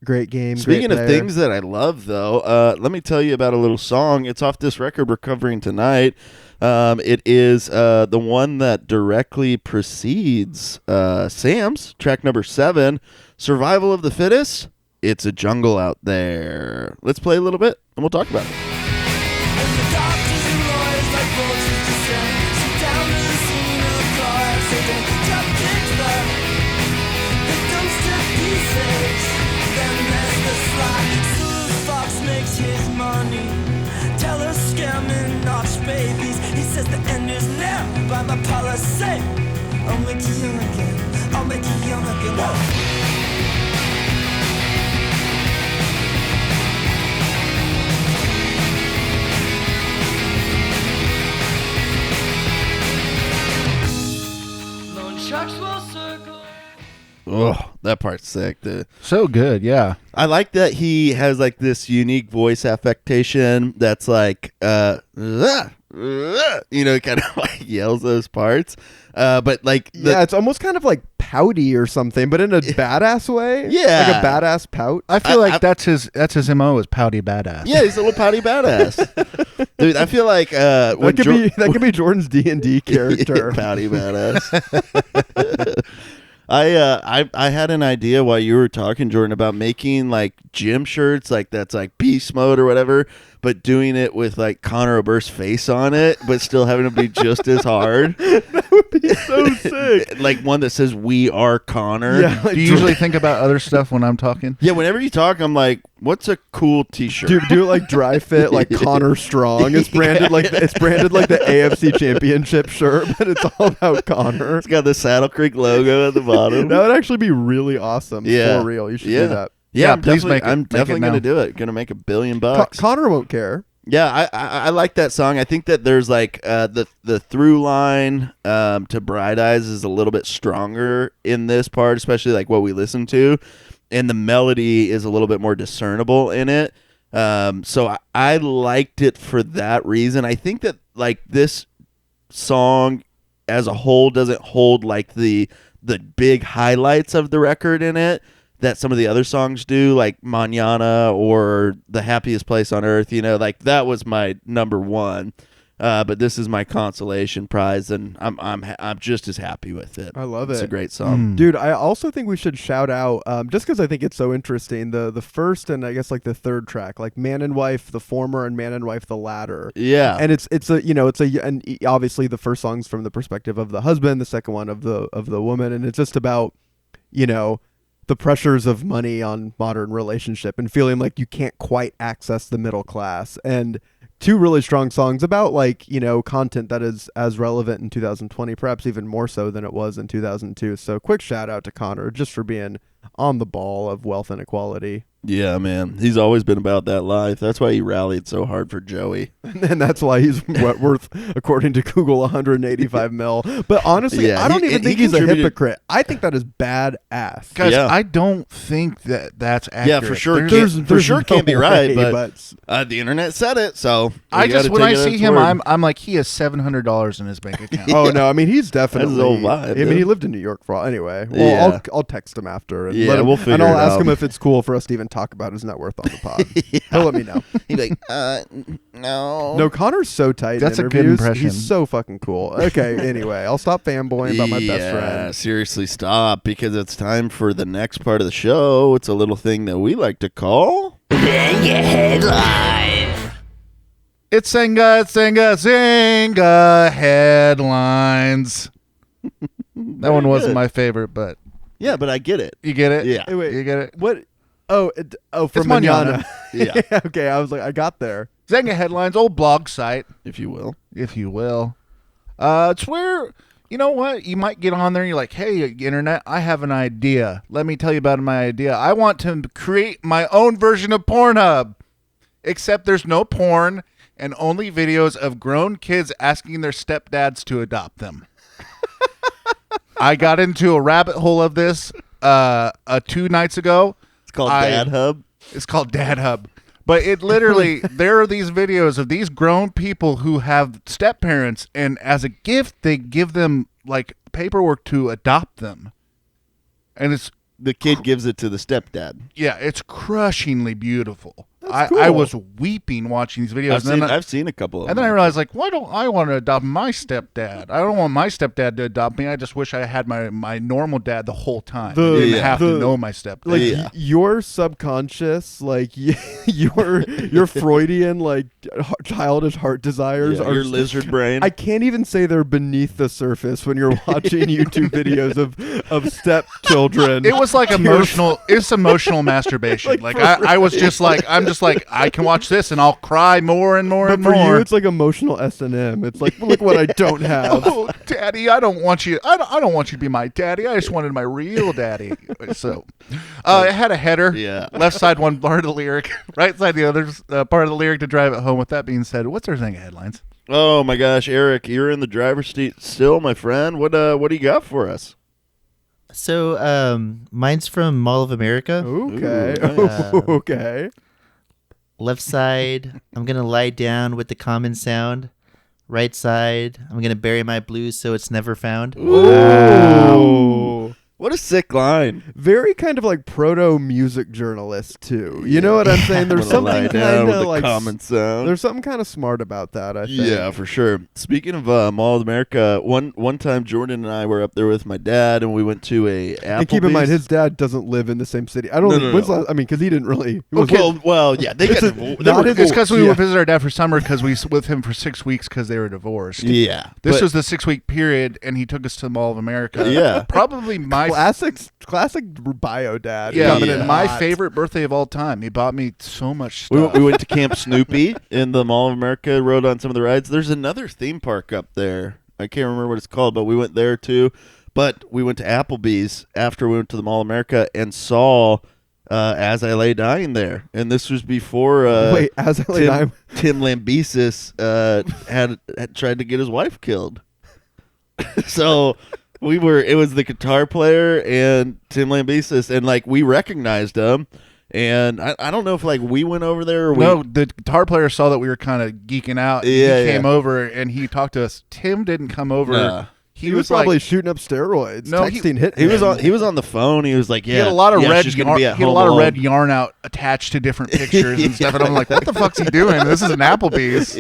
Great game. Speaking great of player. things that I love, though, let me tell you about a little song. It's off this record we're covering tonight. It is the one that directly precedes Sam's track number 7, "Survival of the Fittest." It's a jungle out there. Let's play a little bit, and we'll talk about it. Babies, he says the end is now by my policy. I'll make you young again. I'll make you young again. Whoa. Nunchucks will circle. Oh, that part's sick, dude. So good, yeah. I like that he has like this unique voice affectation that's like you know, kind of like yells those parts. But like Yeah, it's almost kind of like pouty or something, but in a badass way. Yeah. Like a badass pout. I feel like that's his MO is pouty badass. yeah, he's a little pouty badass. Dude, I feel like That could be Jordan's D&D character. pouty badass. I had an idea while you were talking, Jordan, about making like gym shirts, like that's like beast mode or whatever, but doing it with like Conor Oberst's face on it, but still having to be just as hard. That would be so sick. Like one that says "We are Conor." Yeah, like, Do you usually think about other stuff when I'm talking? Yeah, whenever you talk, I'm like, "What's a cool T-shirt?" do it like dry fit, like Connor Strong. It's branded like the AFC Championship shirt, but it's all about Connor. It's got the Saddle Creek logo at the bottom. That would actually be really awesome. Yeah. For real. You should do that. Yeah, Yeah, please make it. I'm Make it definitely now. gonna do it. Gonna make $1 billion. Connor won't care. Yeah, I like that song. I think that there's like the through line to Bright Eyes is a little bit stronger in this part, especially like what we listen to, and the melody is a little bit more discernible in it. So I liked it for that reason. I think that like this song as a whole doesn't hold like the big highlights of the record in it that some of the other songs do, like Mañana or The Happiest Place on Earth. You know, like that was my number one. But this is my consolation prize, and I'm just as happy with it. I love It's it. a great song. Dude, I also think we should shout out, just because I think it's so interesting, the first and I guess like the third track, like Man and Wife, the former, and Man and Wife, the latter. Yeah. And it's and obviously the first song's from the perspective of the husband, the second one of the woman, and it's just about, the pressures of money on modern relationship and feeling like you can't quite access the middle class. And two really strong songs about like, content that is as relevant in 2020, perhaps even more so than it was in 2002. So quick shout out to Connor just for being on the ball of wealth inequality. Yeah, man. He's always been about that life. That's why he rallied so hard for Joey. And that's why he's worth, according to Google, 185 mil. But honestly, Yeah, I don't even think he's a contributed- hypocrite. I think that is badass. Guys, Yeah. I don't think that's accurate. Yeah, for sure. There's- For sure can't be no right, way, but the internet said it, so I you just gotta when take I it at see its him, word. I'm like, he has $700 in his bank account. Oh no, I mean he's definitely. old vibe, I dude. mean he lived in New York for all. Anyway, well, Yeah. I'll text him after. And Yeah, let him, we'll figure and I'll it ask out. him if it's cool for us to even talk about his net worth on the pod. He'll let me know. He'd be like, no. No, Connor's so tight. That's in a good interviews. impression. He's so fucking cool. Okay, anyway, I'll stop fanboying about my best friend. Seriously, stop, because it's time for the next part of the show. It's a little thing that we like to call. It's Zynga headlines. That one wasn't my favorite, but Yeah, but I get it. you get it? Yeah. Hey, wait. You get it? What? Oh, from It's Manana. Yeah. Okay, I was like, I got there. Zynga headlines, old blog site, If you will. if you will. It's where, you know what? You might get on there and you're like, hey, internet, I have an idea. Let me tell you about my idea. I want to create my own version of Pornhub, except there's no porn and only videos of grown kids asking their stepdads to adopt them. I got into a rabbit hole of this 2 nights ago. It's called Dad Hub. It's called Dad Hub. But it literally, there are these videos of these grown people who have step parents, and as a gift, they give them like paperwork to adopt them. And it's, The kid gives it to the stepdad. yeah, it's crushingly beautiful. I cool. was weeping watching these videos. I've seen a couple of them. And then I realized, like, why don't I want to adopt my stepdad? I don't want my stepdad to adopt me. I just wish I had my normal dad the whole time. I didn't have to know my stepdad. Like Yeah. your subconscious, like your Freudian, like childish heart desires are your lizard brain. I can't even say they're beneath the surface when you're watching YouTube videos of stepchildren. It was like emotional. It's emotional masturbation. Like I was just like, I'm just like, I can watch this and I'll cry more and more But and for more. you, it's like emotional S&M. It's like, look what I don't have. Oh, daddy, I don't want you. I don't want you to be my daddy. I just wanted my real daddy. So, it had a header. Yeah. Left side one part of the lyric, right side the other part of the lyric to drive it home. With that being said, what's our thing headlines? Oh my gosh, Eric, you're in the driver's seat still, my friend. What do you got for us? So, mine's from Mall of America. Okay. Ooh, Okay. Left side, I'm going to lie down with the common sound. Right side, I'm going to bury my blues so it's never found. Wow. What a sick line. Very kind of like proto music journalist too. You know what I'm saying? There's I'm gonna lie something down kind with of the like common sound. there's something kind of smart about that. I think. Yeah, for sure. Speaking of Mall of America, one time Jordan and I were up there with my dad, and we went to a Applebee's. And keep in mind, his dad doesn't live in the same city. I don't. No, know. no, When's no. last- I mean, because he didn't really. He was Well, yeah, they got It's a- divorced. not his- It's because we Yeah. would visit our dad for summer because we was with him for 6 weeks because they were divorced. Yeah, This but- was the 6-week period, and he took us to the Mall of America. Yeah. Probably my classic bio dad. yeah, coming in my hot. favorite birthday of all time. He bought me so much We stuff. went to Camp Snoopy in the Mall of America, rode on some of the rides. There's another theme park up there. I can't remember what it's called, but we went there too. But we went to Applebee's after we went to the Mall of America and saw As I Lay Dying there. And this was before Wait, as I lay down. Tim Lambesis had tried to get his wife killed. So it was the guitar player and Tim Lambesis, and like we recognized him. And I don't know if like we went over there or No, the guitar player saw that we were kind of geeking out. Yeah, he came yeah. over and he talked to us. Tim didn't come over. Nah. He was probably like, shooting up steroids. No, texting hit. he was on the phone. He was like, yeah, he had a lot of yeah, red she's gonna yarn. be at He had a home lot of alone. red yarn out attached to different pictures and stuff. And I'm like, what the fuck's he doing? This is an Applebee's.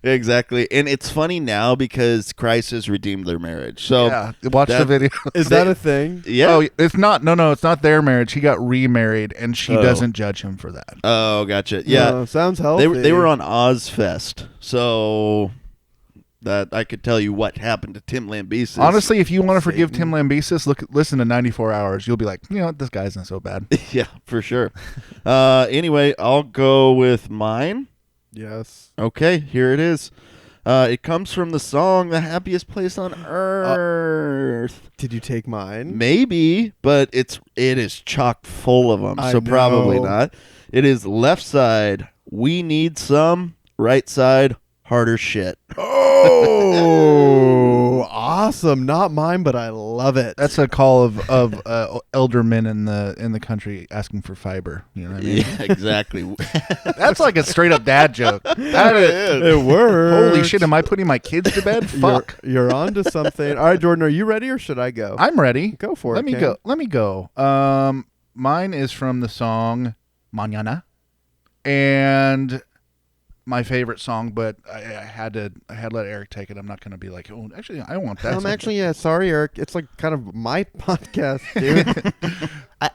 Exactly. And it's funny now because Christ has redeemed their marriage. So Yeah, watch the that- video. Is that a thing? yeah. Oh, it's not. No, it's not their marriage. He got remarried, and she Oh. doesn't judge him for that. Oh, gotcha. Yeah. No, sounds healthy. They were on Ozfest. So that I could tell you what happened to Tim Lambesis. Honestly, if you want to forgive Tim Lambesis, listen to 94 Hours. You'll be like, you know what, this guy isn't so bad. Yeah, for sure. Anyway, I'll go with mine. Yes. Okay, here it is. It comes from the song "The Happiest Place on Earth." Did you take mine? Maybe, but it is chock full of them, I so probably know. not. It is left side. We need some. Right side. Harder shit. Oh, awesome! Not mine, but I love it. That's a call of elder men in the country asking for fiber. You know what I mean? Yeah, exactly. That's like a straight up dad joke. That is, it works. holy shit! Am I putting my kids to bed? Fuck. You're onto something. All right, Jordan, are you ready or should I go? I'm ready. Go for it. Let me Cam. go. Let me go. Mine is from the song "Mañana," and my favorite song. But I had to let Eric take it. I'm not going to be like, oh, actually, I want that. I'm song. actually sorry, Eric. It's like kind of my podcast, dude.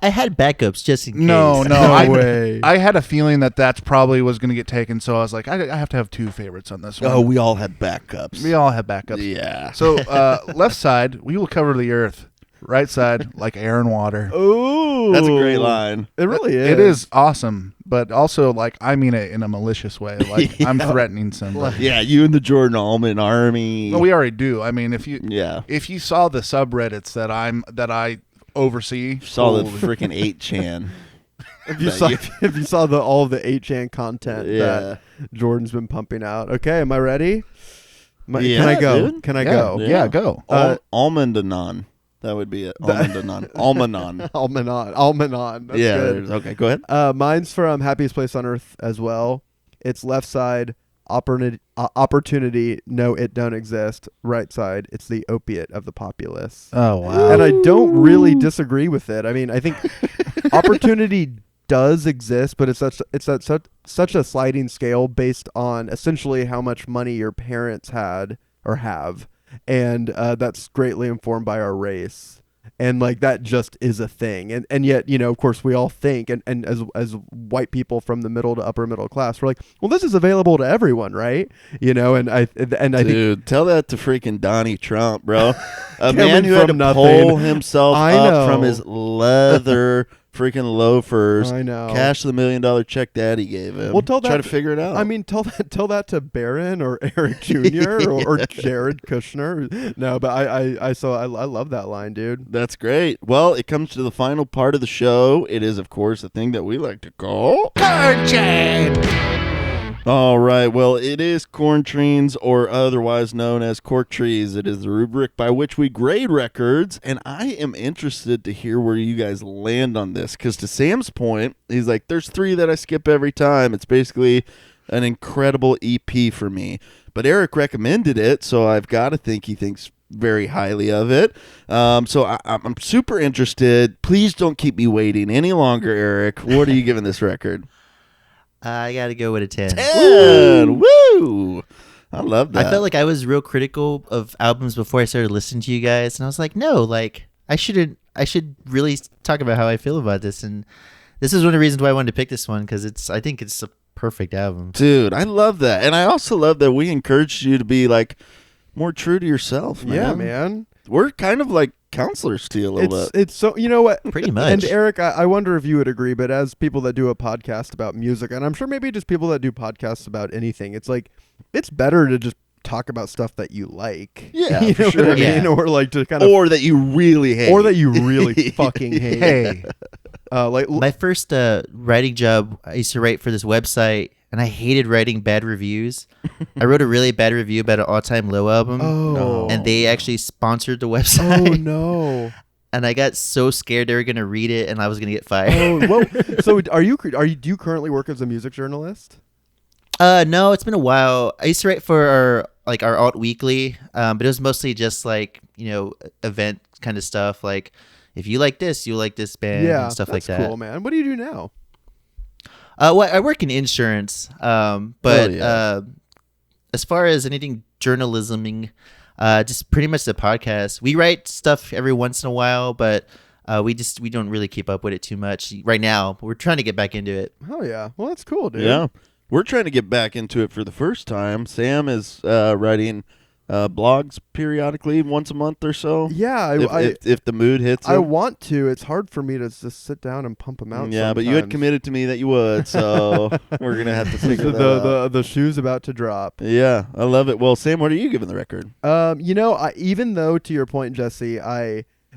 I had backups just in case. No, No way. I had a feeling that's probably was going to get taken, so I was like, I have to have two favorites on this one. Oh, we all had backups. We all have backups. Yeah. So left side, we will cover the earth. Right side, like air and water. Ooh, That's a great line. It really is. It is awesome, but also like I mean it in a malicious way. Like I'm threatening somebody. Yeah, you and the Jordan Allman Army. Well, we already do. I mean, if you saw the subreddits that I oversee, saw the holy- freaking 8chan. If you saw all of the 8chan content Yeah. that Jordan's been pumping out. Okay, am I ready? Yeah, Can I go? dude. Can I Yeah. go? Yeah, go. Almondanon. That would be it. Almondanon. Almanon. Almanon. That's Yeah. good. Okay, go ahead. Mine's from Happiest Place on Earth as well. It's left side, opportunity, no, it don't exist. Right side, it's the opiate of the populace. Oh wow. And I don't really disagree with it. I mean, I think opportunity does exist, but it's such a sliding scale based on essentially how much money your parents had or have. And that's greatly informed by our race, and like that just is a thing, and yet, you know, of course we all think, and as white people from the middle to upper middle class, we're like, well, this is available to everyone, right? You know, and I think, Dude, tell that to freaking Donnie Trump, bro. A Coming man who had to from nothing. pull himself I up know. from his leather freaking loafers, I know. cash the $1 million check daddy gave him. Well, tell Try that to figure it out. I mean, tell that to Barron or Eric Jr. or Jared Kushner. No, but I love that line, dude. That's great. Well, it comes to the final part of the show. It is, of course, the thing that we like to call All right. Well, it is corn trees, or otherwise known as cork trees. It is the rubric by which we grade records, and I am interested to hear where you guys land on this, because to Sam's point, he's like, there's 3 that I skip every time. It's basically an incredible EP for me. But Erik recommended it, so I've got to think he thinks very highly of it. So I'm super interested. Please don't keep me waiting any longer, Erik. What are you giving this record? I got to go with a 10. 10. Woo! I love that. I felt like I was real critical of albums before I started listening to you guys, and I was like, no, like I should really talk about how I feel about this, and this is one of the reasons why I wanted to pick this one, because I think it's a perfect album. Dude, I love that. And I also love that we encouraged you to be like more true to yourself, man. Yeah, man. We're kind of like counselors to you a little bit. It's so, you know what? Pretty much. And Erik, I wonder if you would agree, but as people that do a podcast about music, and I'm sure maybe just people that do podcasts about anything, it's like, it's better to just talk about stuff that you like. Yeah, you for know sure. what I mean? Yeah. Or like to kind of, Or that you really hate. or that you really fucking hate. Hey, Like My first writing job, I used to write for this website, and I hated writing bad reviews. I wrote a really bad review about an All Time Low album, oh, and they actually sponsored the website. oh no. And I got so scared they were going to read it, and I was going to get fired. Oh, well, so do you currently work as a music journalist? No, it's been a while. I used to write for our alt weekly, but it was mostly just like, you know, event kind of stuff. Like, if you like this, you like this band, Yeah, and stuff like that's that. cool, man. What do you do now? Well, I work in insurance, but Oh, yeah. as far as anything journalisming, just pretty much the podcast. We write stuff every once in a while, but we don't really keep up with it too much right now. We're trying to get back into it. Oh yeah, well that's cool, dude. Yeah. We're trying to get back into it for the first time. Sam is writing blogs periodically, once a month or so. Yeah, If the mood hits I him. want to. It's hard for me to just sit down and pump them out. Yeah, but you had sometimes. committed to me that you would, so we're going to have to figure that out. the shoe's about to drop. Yeah, I love it. Well, Sam, what are you giving the record? You know, even though to your point, Jesse,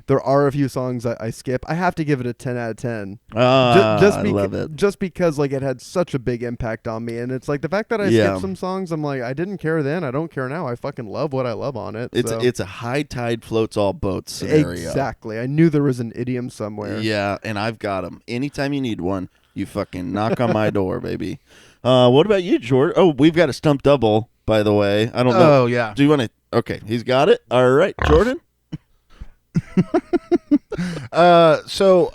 there are a few songs I skip. I have to give it a 10 out of 10. I love it. Just because like it had such a big impact on me, and it's like the fact that I Yeah. skipped some songs, I'm like, I didn't care then, I don't care now. I fucking love what I love on it. It's so. it's a high tide floats all boats scenario. Exactly. I knew there was an idiom somewhere. Yeah, and I've got them. Anytime you need one, you fucking knock on my door, baby. What about you, George? Oh, we've got a stump double, by the way. I don't know. oh yeah. Do you want to? Okay, he's got it. All right, Jordan. So,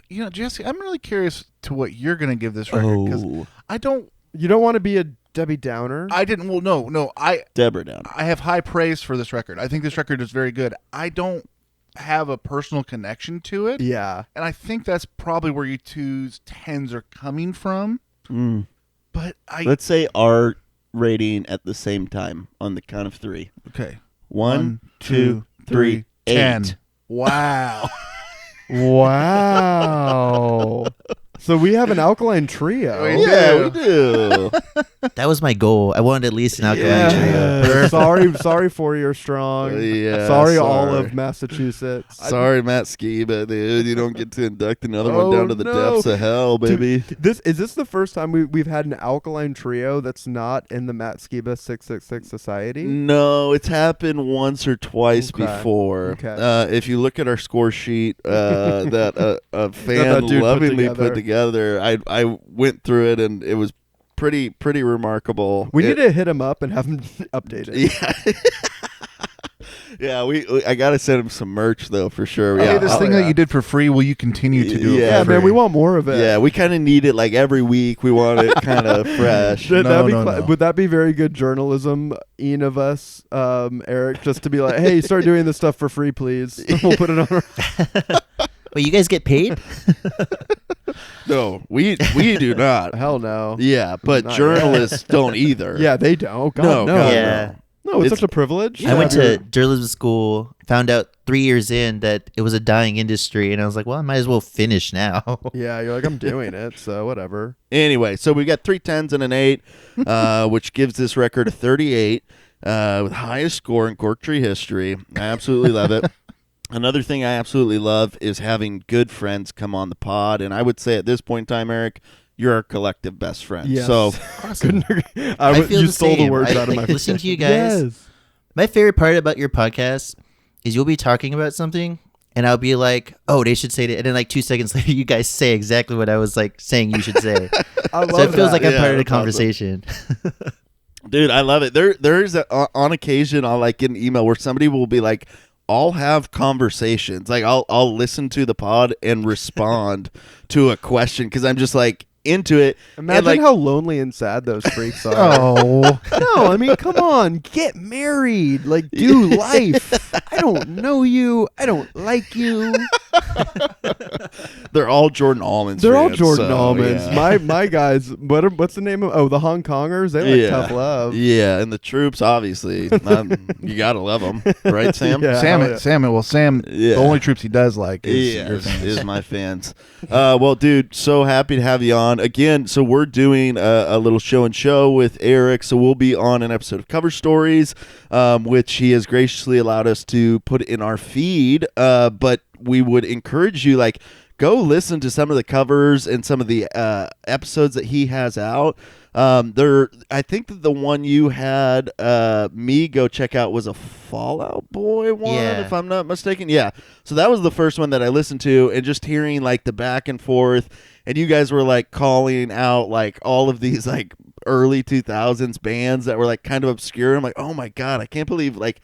you know, Jesse, I'm really curious to what you're going to give this record, because I don't. You don't want to be a Debbie Downer. I didn't. Well, no. Deborah down. I have high praise for this record. I think this record is very good. I don't have a personal connection to it. Yeah. And I think that's probably where you two's 10s are coming from. But let's say our rating at the same time on the count of 3. Okay. 1, 2, 3, 10. 8. Wow. Wow. So we have an alkaline trio. Yeah, we do. That was my goal. I wanted at least an alkaline trio. Sorry, 4-year strong. Yeah, sorry, all sorry. of Massachusetts. Sorry, Matt Skiba, dude. You don't get to induct another one down to the no. depths of hell, baby. Is this the first time we've had an alkaline trio that's not in the Matt Skiba 666 Society? No, it's happened once or twice Okay. before. Okay. If you look at our score sheet that a fan dude put lovingly together. put together, I went through it and it was pretty remarkable. We need to hit him up and have him update it. Yeah. I gotta send him some merch though for sure. Hey, Yeah, this I'll- thing that you did for free, will you continue to do it Yeah, for free? Man, we want more of it. yeah, we kind of need it like every week. We want it kind of fresh. No. Would that be very good journalism, Ian of us, Eric, just to be like, hey, start doing this stuff for free, please. We'll put it on our... Wait, you guys get paid? No, we do not. Hell no. Yeah, but Not journalists don't either. Yeah, they don't. God, No, no. God, Yeah. No, it's It's- such a privilege. I went to journalism school, found out 3 years in that it was a dying industry, and I was like, well, I might as well finish now. Yeah, you're like, I'm doing it, so whatever. Anyway, so we got 3 10s and an 8, which gives this record a 38, with highest score in Cork Tree history. I absolutely love it. Another thing I absolutely love is having good friends come on the pod, and I would say at this point in time, Eric, you're our collective best friend. Yes. So Couldn't agree. I feel you the stole same. the words I, out of like, my listening to you guys. Yes. My favorite part about your podcast is you'll be talking about something, and I'll be like, "Oh, they should say it," and then like 2 seconds later, you guys say exactly what I was like saying you should say. I love So it feels that. like I'm Yeah, part of the that's awesome. conversation. dude, I love it. There's on occasion I'll like get an email where somebody will be like, I'll have conversations. Like I'll listen to the pod and respond to a question because I'm just like into it. Imagine and, like, how lonely and sad those freaks are. Oh. No, I mean, come on, get married, like do life. I don't know you. I don't like you. They're all Jordan Almonds. They're all fans, Jordan so, Almonds. Yeah. My guys. What's the name of? Oh, the Hong Kongers. They like Yeah. tough love. Yeah, and the troops obviously. You gotta love them, right, Sam? Yeah. Sam, hell yeah. Sam, Yeah. the only troops he does like is Yeah, your fans. is my fans. Well, dude, so happy to have you on again. So we're doing a little show and show with Erik. So we'll be on an episode of Cover Stories, which he has graciously allowed us to put in our feed. But we would encourage you, like, go listen to some of the covers and some of the episodes that he has out. I think that the one you had me go check out was a Fallout Boy one, Yeah. if I'm not mistaken. Yeah. So that was the first one that I listened to, and just hearing like the back and forth, and you guys were like calling out like all of these like early 2000s bands that were like kind of obscure. I'm like, oh my God, I can't believe like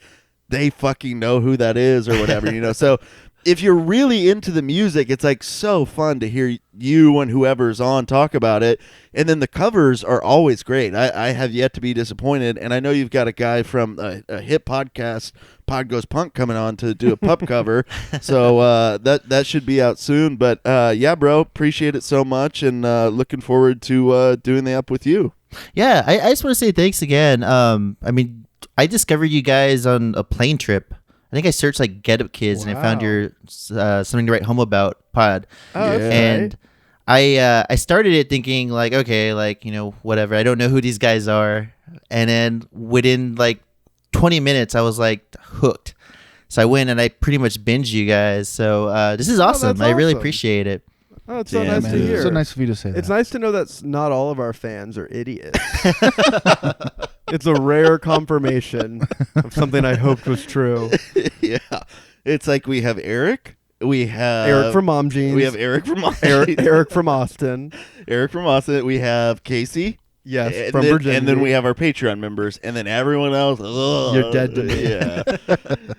they fucking know who that is or whatever, you know? So if you're really into the music, it's like so fun to hear you and whoever's on talk about it. And then the covers are always great. I have yet to be disappointed. And I know you've got a guy from a hit podcast, Pod Goes Punk, coming on to do a pup cover. So that should be out soon. But yeah, bro, appreciate it so much. And looking forward to doing the up with you. Yeah, I just want to say thanks again. I mean, I discovered you guys on a plane trip. I think I searched like Get Up Kids and I found Wow. your Something to Write Home About pod. Oh, that's And I started it thinking like, okay, like, you know, whatever. I don't know who these guys are. And then within like 20 minutes, I was like hooked. So I went and I pretty much binged you guys. So this is awesome. that's I really awesome. appreciate it. Oh, it's so Yeah, nice man. to hear. It's so nice of you to say that. It's nice to know that not all of our fans are idiots. It's a rare confirmation of something I hoped was true. Yeah. It's like we have Erik. We have Eric from Mom Jeans. We have Erik from Eric from Austin. Eric from Austin. We have Casey. Yes, and from then, Virginia. And then we have our Patreon members, and then everyone else. Ugh, You're dead to me. Yeah.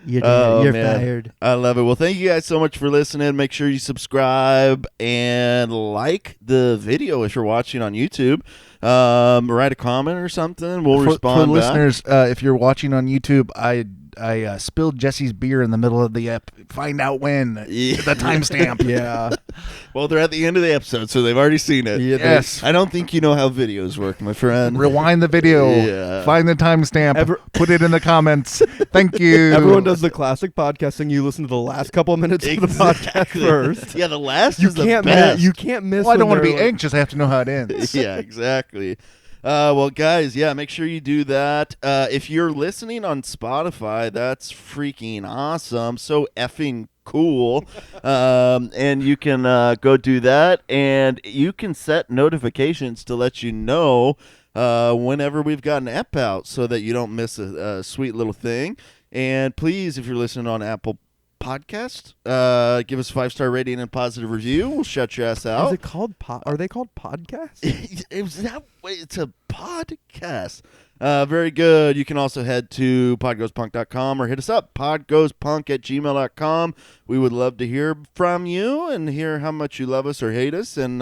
You're, Oh, you're man. fired. I love it. Well, thank you guys so much for listening. Make sure you subscribe and like the video if you're watching on YouTube. Write a comment or something. We'll for respond back. listeners, if you're watching on YouTube, I I spilled Jesse's beer in the middle of the ep. Find out when. Yeah. The timestamp. Yeah. Well, they're at the end of the episode, so they've already seen it. Yeah, Yes. I don't think you know how videos work, my friend. Rewind the video. Yeah. Find the timestamp. Put it in the comments. Thank you. Everyone does the classic podcasting. You listen to the last couple of minutes of the podcast first. Yeah, the last You is the can't best. miss. You can't miss. Well, I don't when want to be they're like- anxious. I have to know how it ends. Yeah, exactly. Well, guys, yeah, make sure you do that. If you're listening on Spotify, that's freaking awesome. So effing cool. And you can go do that, and you can set notifications to let you know whenever we've got an ep out so that you don't miss a sweet little thing. And please, if you're listening on Apple Podcast, give us a 5-star rating and positive review. We'll shut your ass Is out. it called? Are they called podcasts? It's a podcast. Very good. You can also head to podgoespunk.com or hit us up, podgoespunk@gmail.com. We would love to hear from you and hear how much you love us or hate us and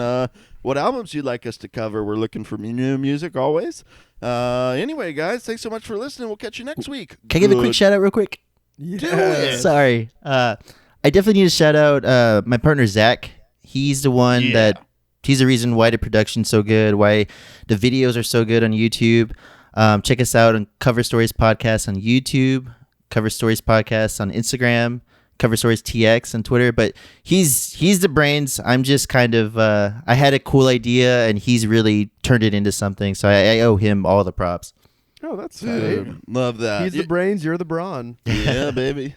what albums you'd like us to cover. We're looking for new music always. Anyway, guys, thanks so much for listening. We'll catch you next week. Can I give a quick shout out real quick? Yeah. Sorry. I definitely need to shout out my partner, Zach. He's the one he's the reason why the production's so good, why the videos are so good on YouTube. Check us out on Cover Stories Podcast on YouTube, Cover Stories Podcast on Instagram, Cover Stories TX on Twitter. But he's the brains. I'm just kind of I had a cool idea and he's really turned it into something. So I owe him all the props. Oh, that's Dude, tight. love that. He's the brains. You're the brawn. Yeah, baby.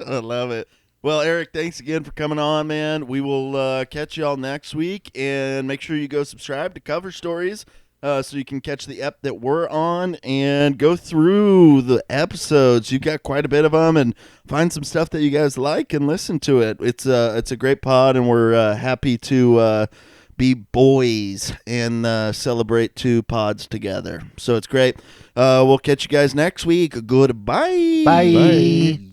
I love it. Well, Eric, thanks again for coming on, man. We will catch y'all next week, and make sure you go subscribe to Cover Stories so you can catch the ep that we're on and go through the episodes. You've got quite a bit of them, and find some stuff that you guys like and listen to it. It's a great pod, and we're happy to be boys and celebrate 2 pods together. So it's great. We'll catch you guys next week. Goodbye. Bye.